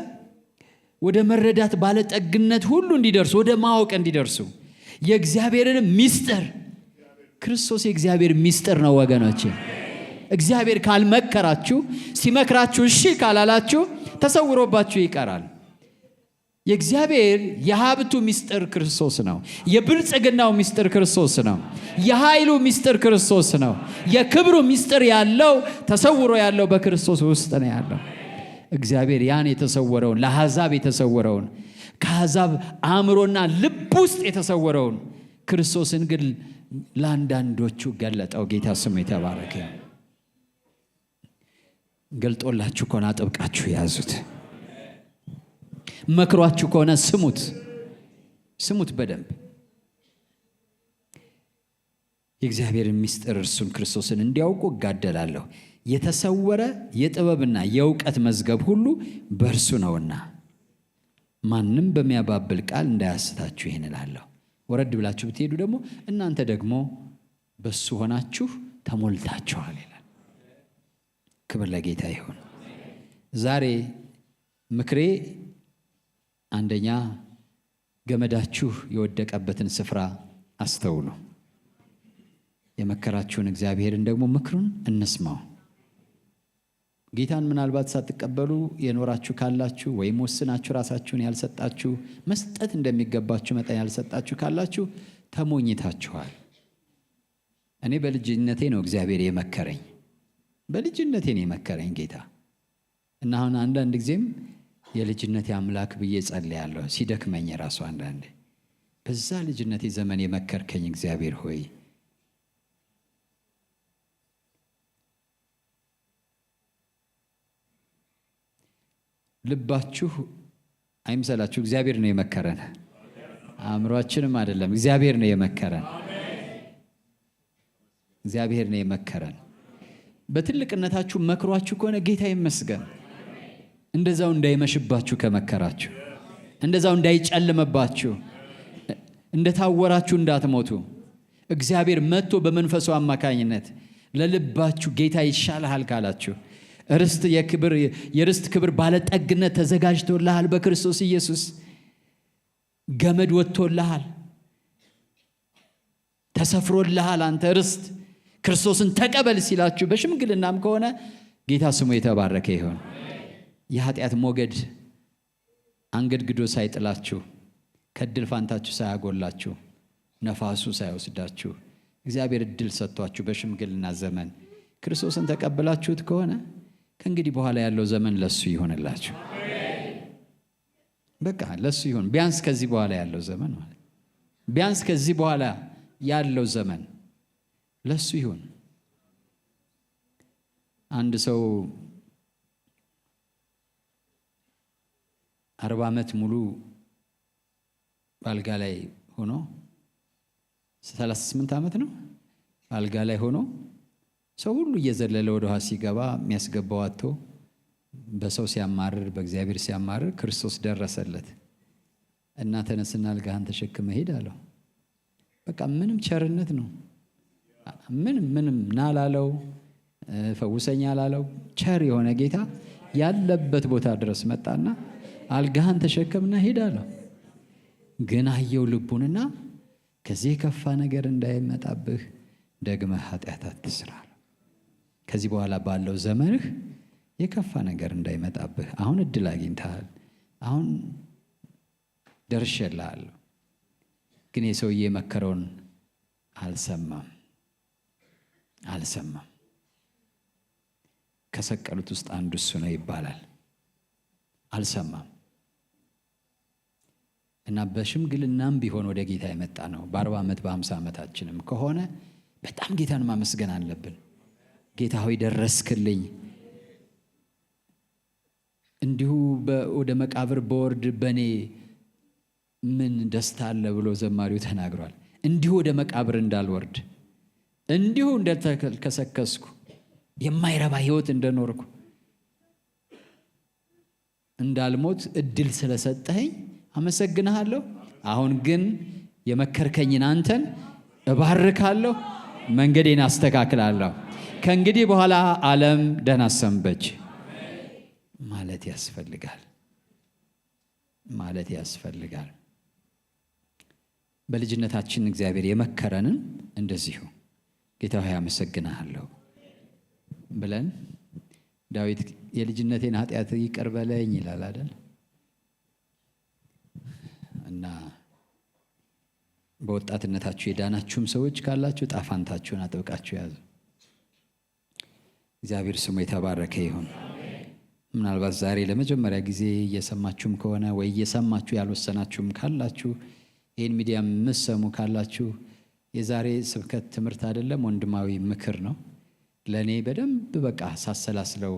ወደ መረዳት ባለጠግነት ሁሉ እንዲደርሱ፣ ወደ ማወቅ እንዲደርሱ የእግዚአብሔርን ምስጢር ክርስቶስ የእግዚአብሔር ምስጢር ነው ወገኖቼ። እግዚአብሔር ካልመከራችሁ ሲመክራችሁ እሺ ካላላችሁ ተሰውሮባችሁ ይቀራል። የእግዚአብሔር የሀብቱ ምስጢር ክርስቶስ ነው። የብልጽግናው ምስጢር ክርስቶስ ነው። የኃይሉ ምስጢር ክርስቶስ ነው። የክብሩ ምስጢር ያለው ተሰውሮ ያለው በክርስቶስ ውስጥ ነው ያለው። እግዚአብሔር ያን የተሰወረውን ለአሕዛብ የተሰወረውን ከአሕዛብ አእምሮና ልብ ውስጥ የተሰወረውን ክርስቶስን ግን ለአንዳንዶቹ ገለጠው። ጌታ ስሙ የተባረከ። ገልጦላችሁ ከሆነ አጥብቃችሁ ያዙት። መክሯችሁ ከሆነ ስሙት በደንብ። የእግዚአብሔርን ምስጢር እርሱን ክርስቶስን እንዲያውቁ እጋደላለሁ። የተሰወረ የጥበብና የእውቀት መዝገብ ሁሉ በእርሱ ነውና ማንም በሚያባብል ቃል እንዳያስታችሁ ይህን እላለሁ። ወረድ ብላችሁ ብትሄዱ ደግሞ እናንተ ደግሞ በሱ ሆናችሁ ተሞልታችኋል ይላል። ክብር ለጌታ ይሁን። ዛሬ ምክሬ አንደኛ ገመዳችሁ የወደቀበትን ስፍራ አስተውሉ። የመከራችሁን እግዚአብሔርን ደግሞ ምክሩን እንስማው። ጌታን ምናልባት ሳትቀበሉ የኖራችሁ ካላችሁ ወይም ወስናችሁ ራሳችሁን ያልሰጣችሁ መስጠት እንደሚገባችሁ መጠን ያልሰጣችሁ ካላችሁ ተሞኝታችኋል። እኔ በልጅነቴ ነው እግዚአብሔር የመከረኝ። በልጅነቴ ነው የመከረኝ ጌታ እና አሁን አንዳንድ ጊዜም የልጅነቴ አምላክ ብዬ ጸልያለሁ ሲደክመኝ ራሱ አንዳንዴ በዛ ልጅነቴ ዘመን የመከርከኝ እግዚአብሔር ሆይ ልባችሁ አይምሰላችሁ። እግዚአብሔር ነው የመከረን፣ አእምሯችንም አይደለም። እግዚአብሔር ነው የመከረን። እግዚአብሔር ነው የመከረን። በትልቅነታችሁ መክሯችሁ ከሆነ ጌታ ይመስገን። እንደዛው እንዳይመሽባችሁ ከመከራችሁ፣ እንደዛው እንዳይጨልመባችሁ፣ እንደታወራችሁ እንዳትሞቱ እግዚአብሔር መጥቶ በመንፈሱ አማካኝነት ለልባችሁ ጌታ ይሻልሃል ካላችሁ የርስት ክብር ባለጠግነት ተዘጋጅቶልሃል በክርስቶስ ኢየሱስ። ገመድ ወጥቶልሃል፣ ተሰፍሮልሃል። አንተ ርስት ክርስቶስን ተቀበል ሲላችሁ በሽምግልናም ከሆነ ጌታ ስሙ የተባረከ ይሁን። የኃጢአት ሞገድ አንገድግዶ ሳይጥላችሁ ከድል ፋንታችሁ ሳያጎላችሁ ነፋሱ ሳይወስዳችሁ እግዚአብሔር እድል ሰጥቷችሁ በሽምግልና ዘመን ክርስቶስን ተቀበላችሁት ከሆነ ከእንግዲህ በኋላ ያለው ዘመን ለሱ ይሆንላችሁ። በቃ ለሱ ይሁን። ቢያንስ ከዚህ በኋላ ያለው ዘመን ማለት ቢያንስ ከዚህ በኋላ ያለው ዘመን ለሱ ይሁን። አንድ ሰው 40 ዓመት ሙሉ ባልጋ ላይ ሆኖ 38 ዓመት ነው ባልጋ ላይ ሆኖ ሰው ሁሉ እየዘለለ ወደ ውሃ ሲገባ የሚያስገባው አጥቶ በሰው ሲያማርር በእግዚአብሔር ሲያማርር ክርስቶስ ደረሰለት እና ተነስና አልጋህን ተሸክመ ሄድ አለው። በቃ ምንም ቸርነት ነው። ምንም ናላለው ፈውሰኛ ላለው ቸር የሆነ ጌታ ያለበት ቦታ ድረስ መጣና አልጋህን ተሸከምና ሄድ አለው። ግን አየው ልቡንና ከዚህ የከፋ ነገር እንዳይመጣብህ ደግመህ ኃጢአት አትስራ። ከዚህ በኋላ ባለው ዘመንህ የከፋ ነገር እንዳይመጣብህ አሁን እድል አግኝተሃል፣ አሁን ደርሼልሃለሁ። ግን የሰውዬ የመከረውን አልሰማም። ከሰቀሉት ውስጥ አንዱ እሱ ነው ይባላል። አልሰማም እና በሽምግልናም ቢሆን ወደ ጌታ የመጣ ነው። በ40 ዓመት በ50 ዓመታችንም ከሆነ በጣም ጌታን ማመስገን አለብን። ጌታ ሆይ ደረስክልኝ። እንዲሁ ወደ መቃብር በወርድ በኔ ምን ደስታ አለ ብሎ ዘማሪው ተናግሯል። እንዲሁ ወደ መቃብር እንዳልወርድ፣ እንዲሁ እንደተከሰከስኩ፣ የማይረባ ህይወት እንደኖርኩ እንዳልሞት እድል ስለሰጠኸኝ አመሰግንሃለሁ። አሁን ግን የመከርከኝን አንተን እባርካለሁ፣ መንገዴን አስተካክላለሁ። ከእንግዲህ በኋላ ዓለም ደህና ሰንበች ማለት ያስፈልጋል። በልጅነታችን እግዚአብሔር የመከረንን እንደዚሁ ጌታ ሆይ አመሰግናለሁ ብለን ዳዊት የልጅነቴን ኃጢአት ይቅር በለኝ ይላል አይደል? እና በወጣትነታችሁ የዳናችሁም ሰዎች ካላችሁ ጣፋንታችሁን አጥብቃችሁ ያዙ። እግዚአብሔር ስሙ የተባረከ ይሁን። ምናልባት ዛሬ ለመጀመሪያ ጊዜ እየሰማችሁም ከሆነ ወይ እየሰማችሁ ያልወሰናችሁም ካላችሁ ይህን ሚዲያ የምትሰሙ ካላችሁ የዛሬ ስብከት ትምህርት አይደለም፣ ወንድማዊ ምክር ነው። ለእኔ በደንብ በቃ ሳሰላስለው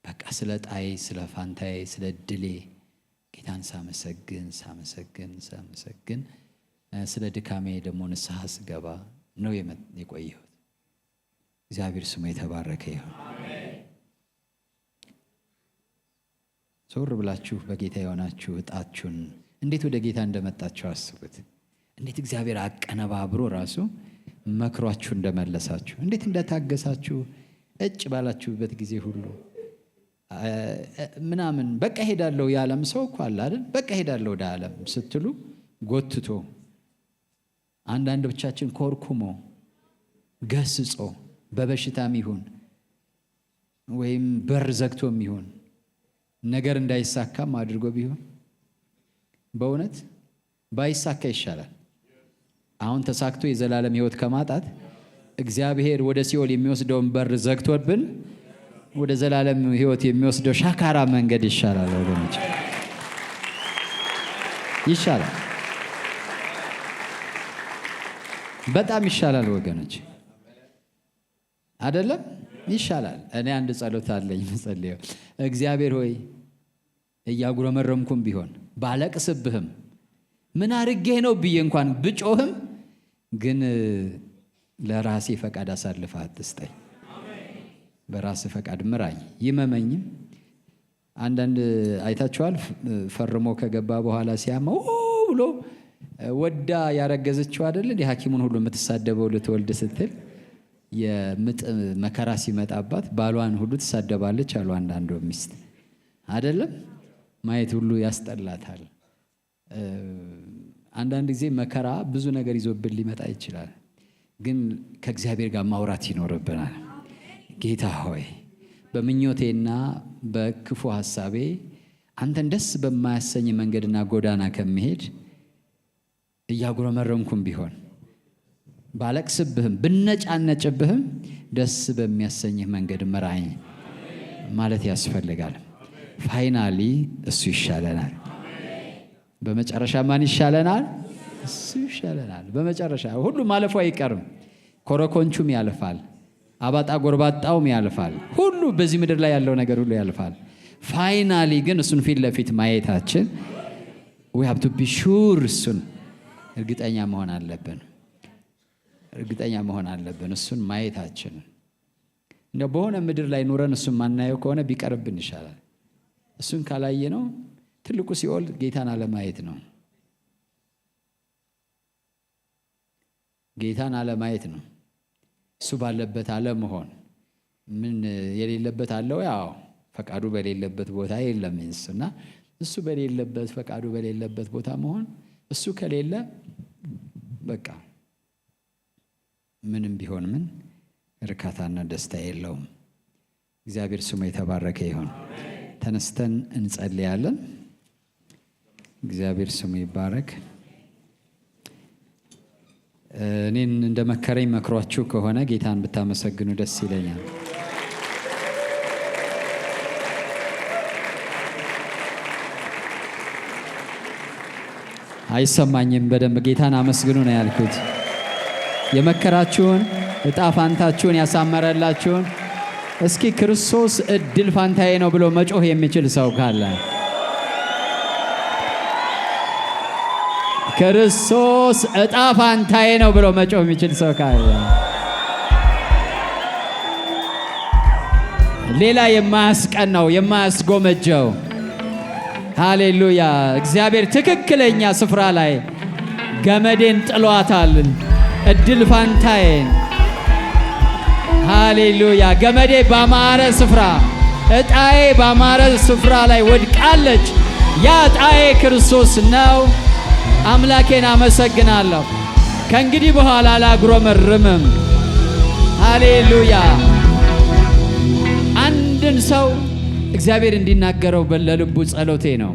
በቃ ስለ ጣዬ፣ ስለ ፋንታዬ፣ ስለ ድሌ ጌታን ሳመሰግን ስለ ድካሜ ደግሞ ንስሐ ስገባ ነው የቆየሁት። እግዚአብሔር ስሙ የተባረከ ይሁን። ዞር ብላችሁ በጌታ የሆናችሁ እጣችሁን እንዴት ወደ ጌታ እንደመጣችሁ አስቡት። እንዴት እግዚአብሔር አቀነባብሮ ራሱ መክሯችሁ እንደመለሳችሁ፣ እንዴት እንደታገሳችሁ እጭ ባላችሁበት ጊዜ ሁሉ ምናምን በቃ ሄዳለሁ የዓለም ሰው እኮ አለ አይደል? በቃ ሄዳለሁ ወደ ዓለም ስትሉ ጎትቶ አንዳንድ ብቻችን ኮርኩሞ ገስጾ በበሽታም ይሁን ወይም በር ዘግቶም ይሁን ነገር እንዳይሳካም አድርጎ ቢሆን በእውነት ባይሳካ ይሻላል። አሁን ተሳክቶ የዘላለም ሕይወት ከማጣት እግዚአብሔር ወደ ሲኦል የሚወስደውን በር ዘግቶብን ወደ ዘላለም ሕይወት የሚወስደው ሻካራ መንገድ ይሻላል ወገኖች፣ ይሻላል፣ በጣም ይሻላል ወገኖች፣ አይደለም? ይሻላል። እኔ አንድ ጸሎት አለኝ መጸለይ። እግዚአብሔር ሆይ እያጉረመረምኩም ቢሆን ባለቅስብህም ምን አርጌ ነው ብዬ እንኳን ብጮህም ግን ለራሴ ፈቃድ አሳልፈህ አትስጠኝ። በራስ ፈቃድ ምራኝ፣ ይመመኝም። አንዳንድ አይታችኋል፣ ፈርሞ ከገባ በኋላ ሲያመው ብሎ ወዳ ያረገዘችው አይደል? የሐኪሙን ሁሉ የምትሳደበው ልትወልድ ስትል የምጥ መከራ ሲመጣባት ባሏን ሁሉ ትሳደባለች አሉ አንዳንዱ ሚስት አይደለም? ማየት ሁሉ ያስጠላታል። አንዳንድ ጊዜ መከራ ብዙ ነገር ይዞብን ሊመጣ ይችላል፣ ግን ከእግዚአብሔር ጋር ማውራት ይኖርብናል። ጌታ ሆይ በምኞቴና በክፉ ሐሳቤ አንተን ደስ በማያሰኝ መንገድና ጎዳና ከመሄድ እያጉረመረምኩም ቢሆን ባለቅስብህም ብነጫነጭብህም ደስ በሚያሰኝህ መንገድ ምራኝ ማለት ያስፈልጋል። ፋይናሊ እሱ ይሻለናል። በመጨረሻ ማን ይሻለናል? እሱ ይሻለናል። በመጨረሻ ሁሉ ማለፉ አይቀርም። ኮረኮንቹም ያልፋል፣ አባጣ ጎርባጣውም ያልፋል። ሁሉ በዚህ ምድር ላይ ያለው ነገር ሁሉ ያልፋል። ፋይናሊ ግን እሱን ፊት ለፊት ማየታችን we have to be sure እሱን እርግጠኛ መሆን አለብን። እሱን ማየታችን እንደው በሆነ ምድር ላይ ኑረን እሱን ማናየው ከሆነ ቢቀርብን ይሻላል። እሱን ካላየ ነው ትልቁ ሲኦል ጌታን አለማየት ነው። ጌታን አለማየት ነው። እሱ ባለበት አለመሆን። ምን የሌለበት አለው? ያው ፈቃዱ በሌለበት ቦታ የለም እና እሱ በሌለበት ፈቃዱ በሌለበት ቦታ መሆን። እሱ ከሌለ በቃ ምንም ቢሆን ምን እርካታና ደስታ የለውም። እግዚአብሔር ስሙ የተባረከ ይሁን። ተነስተን እንጸልያለን። እግዚአብሔር ስሙ ይባረክ። እኔን እንደመከረኝ መክሯችሁ ከሆነ ጌታን ብታመሰግኑ ደስ ይለኛል። አይሰማኝም። በደንብ ጌታን አመስግኑ ነው ያልኩት። የመከራችሁን ዕጣ ፋንታችሁን ያሳመረላችሁን እስኪ ክርስቶስ እድል ፋንታዬ ነው ብሎ መጮህ የሚችል ሰው ካለ ክርስቶስ ዕጣ ፋንታዬ ነው ብሎ መጮህ የሚችል ሰው ካለ ሌላ የማያስቀናው የማያስጎመጀው ሃሌሉያ። እግዚአብሔር ትክክለኛ ስፍራ ላይ ገመዴን ጥሏታል፣ እድል ፋንታዬን። ሃሌሉያ። ገመዴ ባማረ ስፍራ፣ ዕጣዬ ባማረ ስፍራ ላይ ወድቃለች። ያ ዕጣዬ ክርስቶስ ነው። አምላኬን አመሰግናለሁ። ከእንግዲህ በኋላ አላጉረመርምም። ሃሌሉያ። አንድን ሰው እግዚአብሔር እንዲናገረው ለልቡ ጸሎቴ ነው።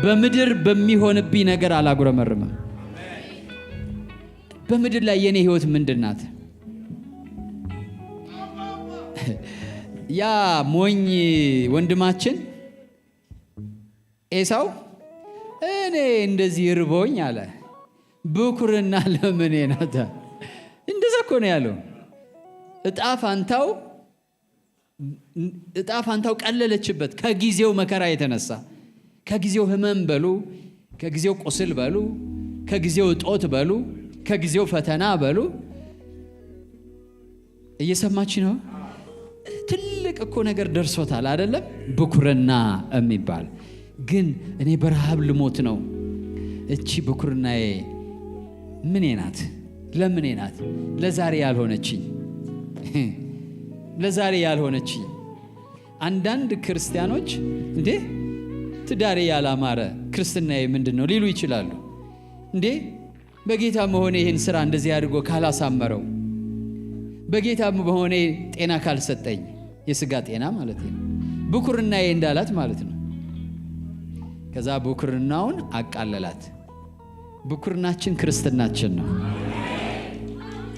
በምድር በሚሆንብኝ ነገር አላጉረመርምም። በምድር ላይ የኔ ህይወት ምንድናት? ያ ሞኝ ወንድማችን ኤሳው እኔ እንደዚህ ርቦኝ አለ። ብኩርና ለምን ናታ? እንደዛ እኮ ነው ያለው። እጣ ፋንታው ቀለለችበት ከጊዜው መከራ የተነሳ፣ ከጊዜው ህመም በሉ፣ ከጊዜው ቁስል በሉ፣ ከጊዜው እጦት በሉ፣ ከጊዜው ፈተና በሉ። እየሰማች ነው? ትልቅ እኮ ነገር ደርሶታል አይደለም? ብኩርና የሚባል ግን እኔ በረሃብ ልሞት ነው። እቺ ብኩርናዬ ምኔ ናት? ለምኔ ናት? ለዛሬ ያልሆነችኝ። አንዳንድ ክርስቲያኖች እንዴ ትዳሬ ያላማረ ክርስትናዬ ምንድን ነው ሊሉ ይችላሉ። እንዴ በጌታ መሆኔ ይህን ስራ እንደዚህ አድርጎ ካላሳመረው፣ በጌታ መሆኔ ጤና ካልሰጠኝ፣ የስጋ ጤና ማለት ነው፣ ብኩርናዬ እንዳላት ማለት ነው። ከዛ ብኩርናውን አቃለላት። ብኩርናችን ክርስትናችን ነው።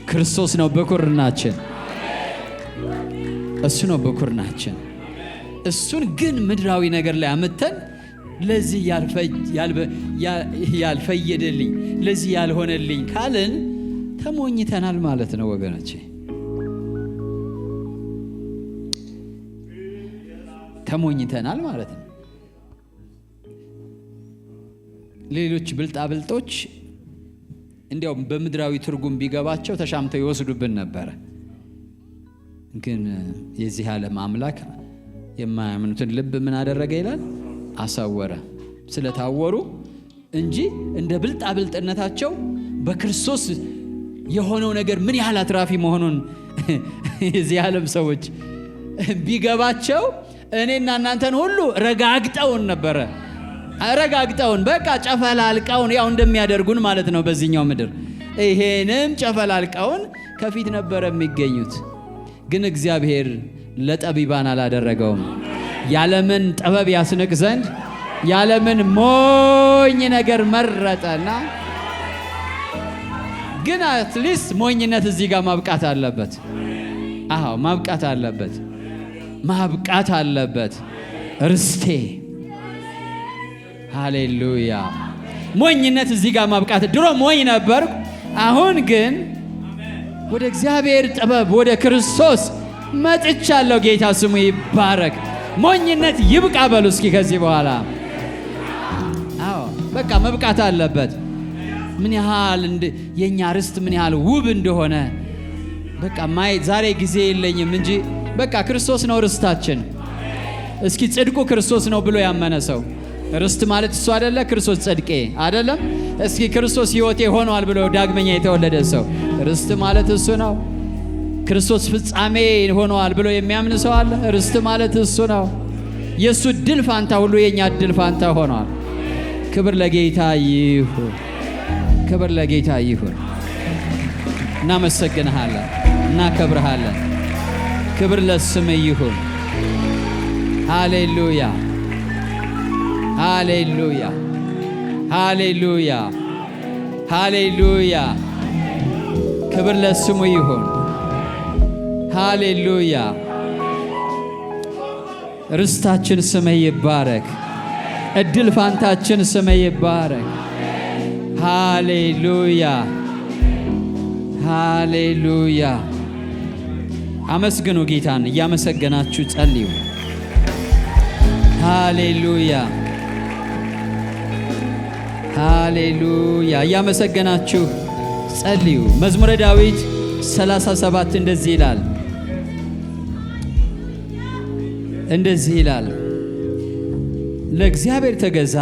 ክርስቶስ ነው ብኩርናችን። እሱ ነው ብኩርናችን። እሱን ግን ምድራዊ ነገር ላይ አመተን ለዚህ ያልፈየደልኝ ለዚህ ያልሆነልኝ ካልን ተሞኝተናል ማለት ነው ወገኖቼ። ተሞኝተናል ማለት ነው። ሌሎች ብልጣብልጦች እንዲያው በምድራዊ ትርጉም ቢገባቸው ተሻምተው ይወስዱብን ነበረ። ግን የዚህ ዓለም አምላክ የማያምኑትን ልብ ምን አደረገ ይላል? አሳወረ። ስለታወሩ እንጂ እንደ ብልጣብልጥነታቸው በክርስቶስ የሆነው ነገር ምን ያህል አትራፊ መሆኑን የዚህ ዓለም ሰዎች ቢገባቸው እኔና እናንተን ሁሉ ረጋግጠውን ነበረ። ረጋግጠውን በቃ ጨፈላልቀውን፣ ያው እንደሚያደርጉን ማለት ነው በዚህኛው ምድር። ይሄንም ጨፈላልቀውን ከፊት ነበረ የሚገኙት። ግን እግዚአብሔር ለጠቢባን አላደረገውም። ያለምን ጥበብ ያስንቅ ዘንድ ያለምን ሞኝ ነገር መረጠና፣ ግን አትሊስት ሞኝነት እዚህ ጋር ማብቃት አለበት። አዎ ማብቃት አለበት። ርስቴ ሃሌሉያ። ሞኝነት እዚህ ጋር ማብቃት። ድሮ ሞኝ ነበርኩ፣ አሁን ግን ወደ እግዚአብሔር ጥበብ ወደ ክርስቶስ መጥቻለሁ። ጌታ ስሙ ይባረክ። ሞኝነት ይብቃ በሉ እስኪ ከዚህ በኋላ። አዎ በቃ መብቃት አለበት። ምን ያህል የኛ ርስት ምን ያህል ውብ እንደሆነ በቃ ማየት። ዛሬ ጊዜ የለኝም እንጂ በቃ ክርስቶስ ነው ርስታችን። እስኪ ጽድቁ ክርስቶስ ነው ብሎ ያመነ ሰው ርስት ማለት እሱ አይደለ? ክርስቶስ ጽድቄ አይደለም? እስኪ ክርስቶስ ሕይወቴ ሆኗል ብሎ ዳግመኛ የተወለደ ሰው ርስት ማለት እሱ ነው። ክርስቶስ ፍጻሜ ሆኗል ብሎ የሚያምን ሰው አለ? ርስት ማለት እሱ ነው። የእሱ ድል ፋንታ ሁሉ የኛ ድል ፋንታ ሆኗል። ክብር ለጌታ ይሁን። እናመሰግንሃለን፣ እናከብርሃለን። ክብር ለስም ይሁን። ሃሌሉያ። ክብር ለስሙ ይሁን። ሃሌሉያ። ርስታችን ስም ይባረክ። እድል ፋንታችን ስም ይባረክ። ሃሌሉያ። አመስግኑ ጌታን። እያመሰገናችሁ ጸልዩ። ሃሌሉያ። እያመሰገናችሁ ጸልዩ። መዝሙረ ዳዊት 37 እንደዚህ ይላል፣ ለእግዚአብሔር ተገዛ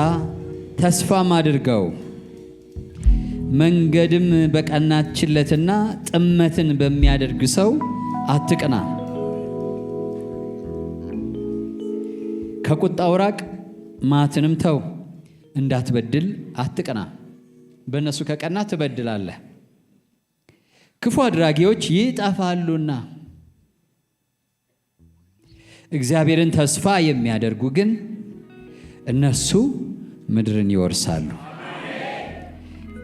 ተስፋም አድርገው፣ መንገድም በቀናችለትና ጥመትን በሚያደርግ ሰው አትቅና። ከቁጣው ራቅ፣ ማትንም ተው፣ እንዳትበድል አትቅና። በእነሱ ከቀና ትበድላለህ። ክፉ አድራጊዎች ይጠፋሉና እግዚአብሔርን ተስፋ የሚያደርጉ ግን እነሱ ምድርን ይወርሳሉ።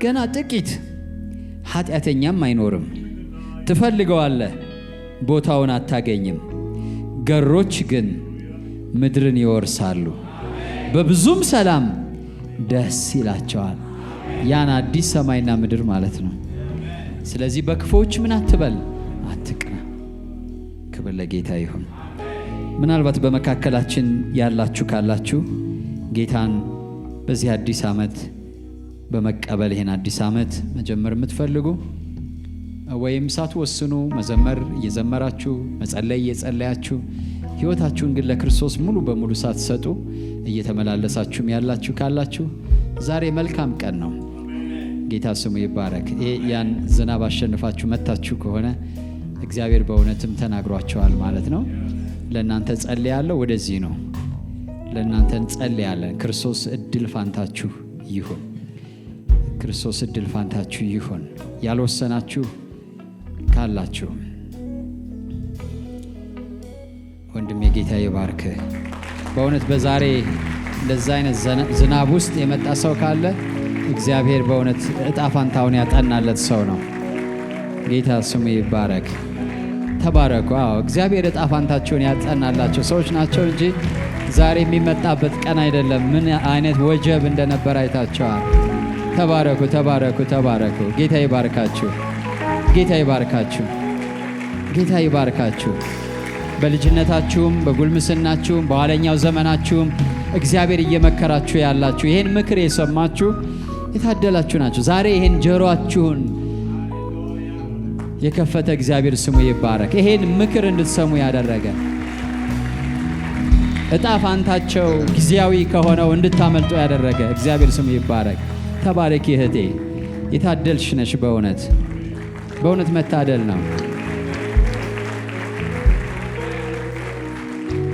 ገና ጥቂት ኃጢአተኛም አይኖርም። ትፈልገዋለህ፣ ቦታውን አታገኝም። ገሮች ግን ምድርን ይወርሳሉ፣ በብዙም ሰላም ደስ ይላቸዋል። ያን አዲስ ሰማይና ምድር ማለት ነው። ስለዚህ በክፉዎች ምን አትበል፣ አትቅና። ክብር ለጌታ ይሁን። ምናልባት በመካከላችን ያላችሁ ካላችሁ ጌታን በዚህ አዲስ ዓመት በመቀበል ይሄን አዲስ ዓመት መጀመር የምትፈልጉ ወይም ሳትወስኑ መዘመር እየዘመራችሁ መጸለይ እየጸለያችሁ ሕይወታችሁን ግን ለክርስቶስ ሙሉ በሙሉ ሳትሰጡ እየተመላለሳችሁም ያላችሁ ካላችሁ ዛሬ መልካም ቀን ነው። ጌታ ስሙ ይባረክ። ያን ዝናብ አሸንፋችሁ መታችሁ ከሆነ እግዚአብሔር በእውነትም ተናግሯቸዋል ማለት ነው። ለእናንተ ጸልያለሁ። ወደዚህ ነው ለእናንተ እንጸልያለን። ክርስቶስ እድል ፋንታችሁ ይሁን። ክርስቶስ እድል ፋንታችሁ ይሁን። ያልወሰናችሁ ካላችሁ ወንድሜ ጌታ ይባርክ። በእውነት በዛሬ እንደዛ አይነት ዝናብ ውስጥ የመጣ ሰው ካለ እግዚአብሔር በእውነት እጣ ፋንታውን ያጠናለት ሰው ነው። ጌታ ስሙ ይባረክ። ተባረኩ። እግዚአብሔር እጣ ፋንታቸውን ያጠናላቸው ሰዎች ናቸው እንጂ ዛሬ የሚመጣበት ቀን አይደለም። ምን አይነት ወጀብ እንደነበር አይታቸዋል። ተባረኩ፣ ተባረኩ፣ ተባረኩ። ጌታ ይባርካችሁ፣ ጌታ ይባርካችሁ፣ ጌታ ይባርካችሁ። በልጅነታችሁም በጉልምስናችሁም በኋለኛው ዘመናችሁም እግዚአብሔር እየመከራችሁ ያላችሁ ይሄን ምክር የሰማችሁ የታደላችሁ ናችሁ። ዛሬ ይሄን ጆሮአችሁን የከፈተ እግዚአብሔር ስሙ ይባረክ። ይሄን ምክር እንድትሰሙ ያደረገ እጣ ፋንታቸው ጊዜያዊ ከሆነው እንድታመልጡ ያደረገ እግዚአብሔር ስሙ ይባረክ። ተባረኪ እህቴ፣ የታደልሽ ነሽ። በእውነት በእውነት መታደል ነው።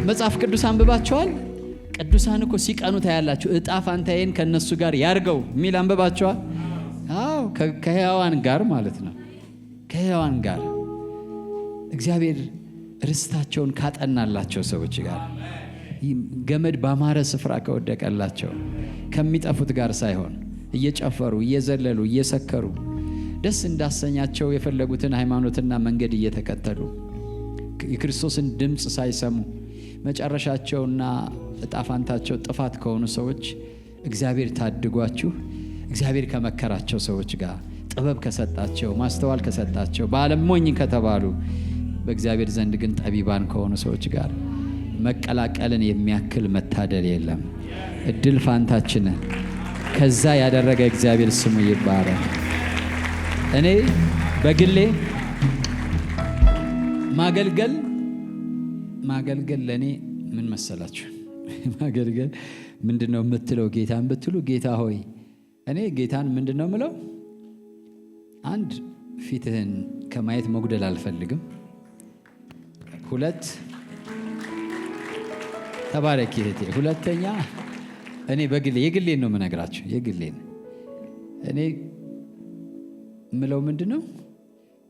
መጽሐፍ ቅዱስ አንብባቸዋል። ቅዱሳን እኮ ሲቀኑ ታያላችሁ። እጣ ፋንታዬን ከነሱ ጋር ያርገው የሚል አንብባቸዋል። አዎ ከሕያዋን ጋር ማለት ነው። ከሕያዋን ጋር እግዚአብሔር ርስታቸውን ካጠናላቸው ሰዎች ጋር ገመድ ባማረ ስፍራ ከወደቀላቸው ከሚጠፉት ጋር ሳይሆን እየጨፈሩ እየዘለሉ እየሰከሩ ደስ እንዳሰኛቸው የፈለጉትን ሃይማኖትና መንገድ እየተከተሉ የክርስቶስን ድምፅ ሳይሰሙ መጨረሻቸውና እጣ ፋንታቸው ጥፋት ከሆኑ ሰዎች እግዚአብሔር ታድጓችሁ። እግዚአብሔር ከመከራቸው ሰዎች ጋር ጥበብ ከሰጣቸው ማስተዋል ከሰጣቸው በዓለም ሞኝ ከተባሉ በእግዚአብሔር ዘንድ ግን ጠቢባን ከሆኑ ሰዎች ጋር መቀላቀልን የሚያክል መታደል የለም። እድል ፋንታችንን ከዛ ያደረገ እግዚአብሔር ስሙ ይባረክ። እኔ በግሌ ማገልገል ለእኔ ምን መሰላችሁ? ማገልገል ምንድን ነው የምትለው ጌታን ብትሉ፣ ጌታ ሆይ እኔ ጌታን ምንድን ነው የምለው? አንድ ፊትህን ከማየት መጉደል አልፈልግም። ሁለት ተባረኪ እህቴ። ሁለተኛ እኔ በግሌ የግሌን ነው የምነግራችሁ። የግሌን እኔ ምለው ምንድን ነው?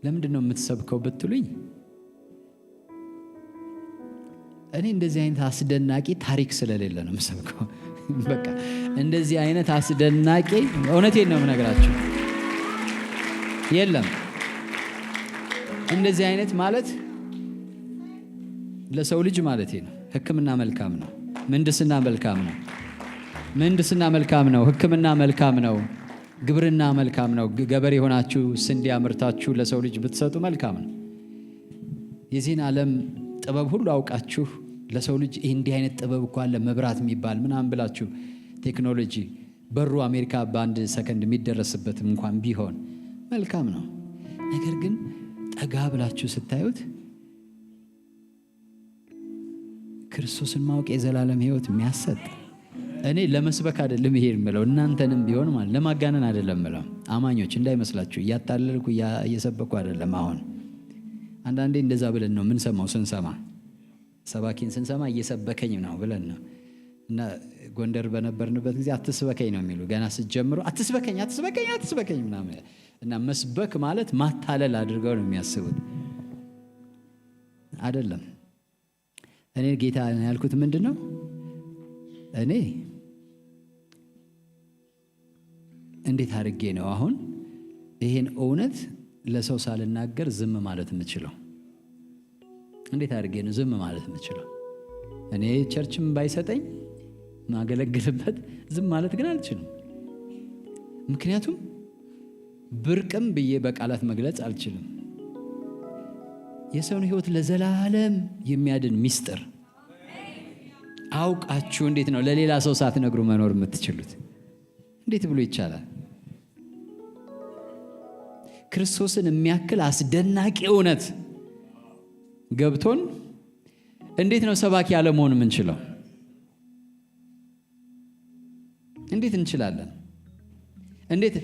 ለምንድን ነው የምትሰብከው ብትሉኝ፣ እኔ እንደዚህ አይነት አስደናቂ ታሪክ ስለሌለ ነው የምሰብከው። በቃ እንደዚህ አይነት አስደናቂ እውነቴን ነው የምነግራችሁ የለም። እንደዚህ አይነት ማለት ለሰው ልጅ ማለት ነው። ሕክምና መልካም ነው። ምህንድስና መልካም ነው። ምህንድስና መልካም ነው። ሕክምና መልካም ነው። ግብርና መልካም ነው። ገበሬ ሆናችሁ ስንዴ አምርታችሁ ለሰው ልጅ ብትሰጡ መልካም ነው። የዚህን ዓለም ጥበብ ሁሉ አውቃችሁ ለሰው ልጅ እንዲህ አይነት ጥበብ እኮ አለ መብራት የሚባል ምናምን ብላችሁ ቴክኖሎጂ በሩ አሜሪካ በአንድ ሰከንድ የሚደረስበትም እንኳን ቢሆን መልካም ነው። ነገር ግን ጠጋ ብላችሁ ስታዩት ክርስቶስን ማወቅ የዘላለም ሕይወት የሚያሰጥ እኔ ለመስበክ አይደለም ይሄ የምለው፣ እናንተንም ቢሆን ማለት ለማጋነን አይደለም የምለው። አማኞች እንዳይመስላችሁ እያታለልኩ እየሰበኩ አይደለም። አሁን አንዳንዴ እንደዛ ብለን ነው የምንሰማው። ስንሰማ ሰባኪን ስንሰማ እየሰበከኝ ነው ብለን ነው። እና ጎንደር በነበርንበት ጊዜ አትስበከኝ ነው የሚሉ ገና ስትጀምሩ አትስበከኝ ምናምን እና መስበክ ማለት ማታለል አድርገው ነው የሚያስቡት። አይደለም። እኔ ጌታ ያልኩት ምንድነው? እኔ እንዴት አድርጌ ነው አሁን ይሄን እውነት ለሰው ሳልናገር ዝም ማለት የምችለው? እንዴት አድርጌ ነው ዝም ማለት የምችለው? እኔ ቸርችም ባይሰጠኝ ማገለግልበት ዝም ማለት ግን አልችልም። ምክንያቱም ብርቅም ብዬ በቃላት መግለጽ አልችልም። የሰውን ሕይወት ለዘላለም የሚያድን ሚስጥር አውቃችሁ እንዴት ነው ለሌላ ሰው ሳትነግሩ መኖር የምትችሉት? እንዴት ብሎ ይቻላል? ክርስቶስን የሚያክል አስደናቂ እውነት ገብቶን እንዴት ነው ሰባኪ ያለመሆን የምንችለው? እንዴት እንችላለን? እንዴት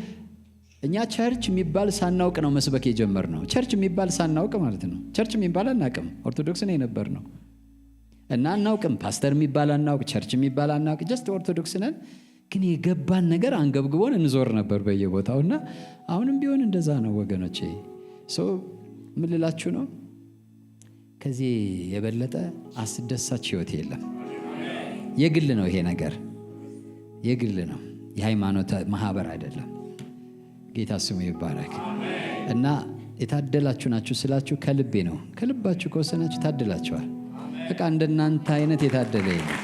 እኛ ቸርች የሚባል ሳናውቅ ነው መስበክ የጀመርነው። ቸርች የሚባል ሳናውቅ ማለት ነው። ቸርች የሚባል አናውቅም። ኦርቶዶክስ ነው የነበርነው እና አናውቅም። ፓስተር የሚባል አናውቅ፣ ቸርች የሚባል አናውቅ። ጀስት ኦርቶዶክስ ነን። ግን የገባን ነገር አንገብግቦን እንዞር ነበር በየቦታው እና አሁንም ቢሆን እንደዛ ነው ወገኖቼ። ምን ልላችሁ ነው? ከዚህ የበለጠ አስደሳች ህይወት የለም። የግል ነው ይሄ ነገር፣ የግል ነው። የሃይማኖት ማህበር አይደለም። ጌታ ስሙ ይባረክ። እና የታደላችሁ ናችሁ ስላችሁ ከልቤ ነው። ከልባችሁ ከወሰናችሁ ታደላችኋል። በቃ እንደናንተ አይነት የታደለ የለም።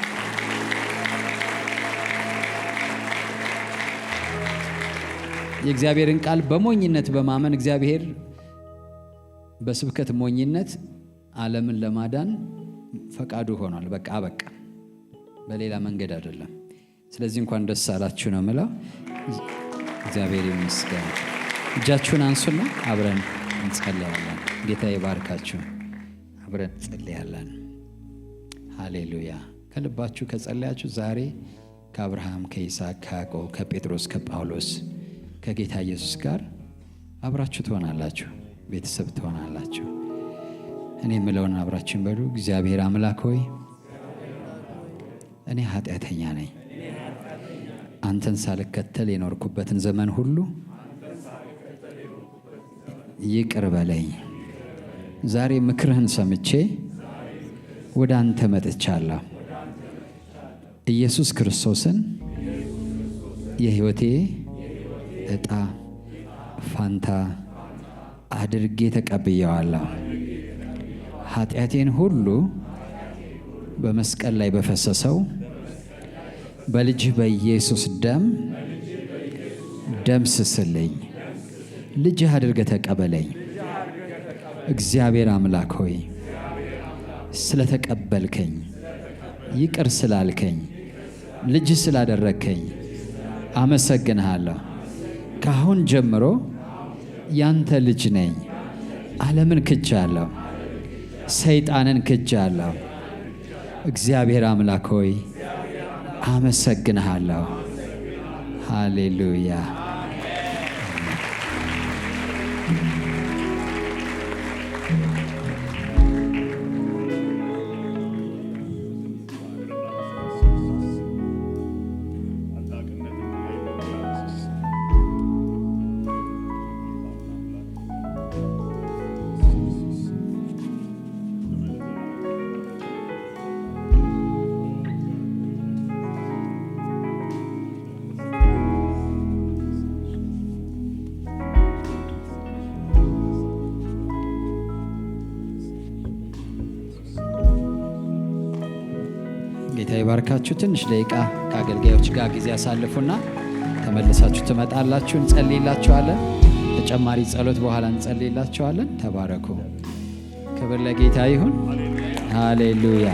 የእግዚአብሔርን ቃል በሞኝነት በማመን እግዚአብሔር በስብከት ሞኝነት ዓለምን ለማዳን ፈቃዱ ሆኗል። በቃ በሌላ መንገድ አይደለም። ስለዚህ እንኳን ደስ አላችሁ ነው የምለው። እግዚአብሔር ይመስገን። እጃችሁን አንሱና አብረን እንጸልያለን። ጌታ ይባርካችሁ። አብረን እንጸልያለን። ሃሌሉያ። ከልባችሁ ከጸለያችሁ ዛሬ ከአብርሃም፣ ከይስሐቅ፣ ከያዕቆብ፣ ከጴጥሮስ፣ ከጳውሎስ ከጌታ ኢየሱስ ጋር አብራችሁ ትሆናላችሁ። ቤተሰብ ትሆናላችሁ። እኔ የምለውን አብራችን በሉ። እግዚአብሔር አምላክ ሆይ እኔ ኃጢአተኛ ነኝ። አንተን ሳልከተል የኖርኩበትን ዘመን ሁሉ ይቅር በለኝ። ዛሬ ምክርህን ሰምቼ ወደ አንተ መጥቻለሁ። ኢየሱስ ክርስቶስን የሕይወቴ ዕጣ ፋንታ አድርጌ ተቀብየዋለሁ። ኃጢአቴን ሁሉ በመስቀል ላይ በፈሰሰው በልጅህ በኢየሱስ ደም ደምስስልኝ። ልጅህ አድርገህ ተቀበለኝ። እግዚአብሔር አምላክ ሆይ ስለተቀበልከኝ፣ ይቅር ስላልከኝ፣ ልጅህ ስላደረግከኝ አመሰግንሃለሁ። ካሁን ጀምሮ ያንተ ልጅ ነኝ። ዓለምን ክጃለሁ፣ ሰይጣንን ክጃለሁ። እግዚአብሔር አምላክ ሆይ አመሰግንሃለሁ። ሃሌሉያ። ጌታ ይባርካችሁ። ትንሽ ደቂቃ ከአገልጋዮች ጋር ጊዜ ያሳልፉና ተመልሳችሁ ትመጣላችሁ። እንጸልይላችኋለን። ተጨማሪ ጸሎት በኋላ እንጸልይላችኋለን። ተባረኩ። ክብር ለጌታ ይሁን። ሃሌሉያ።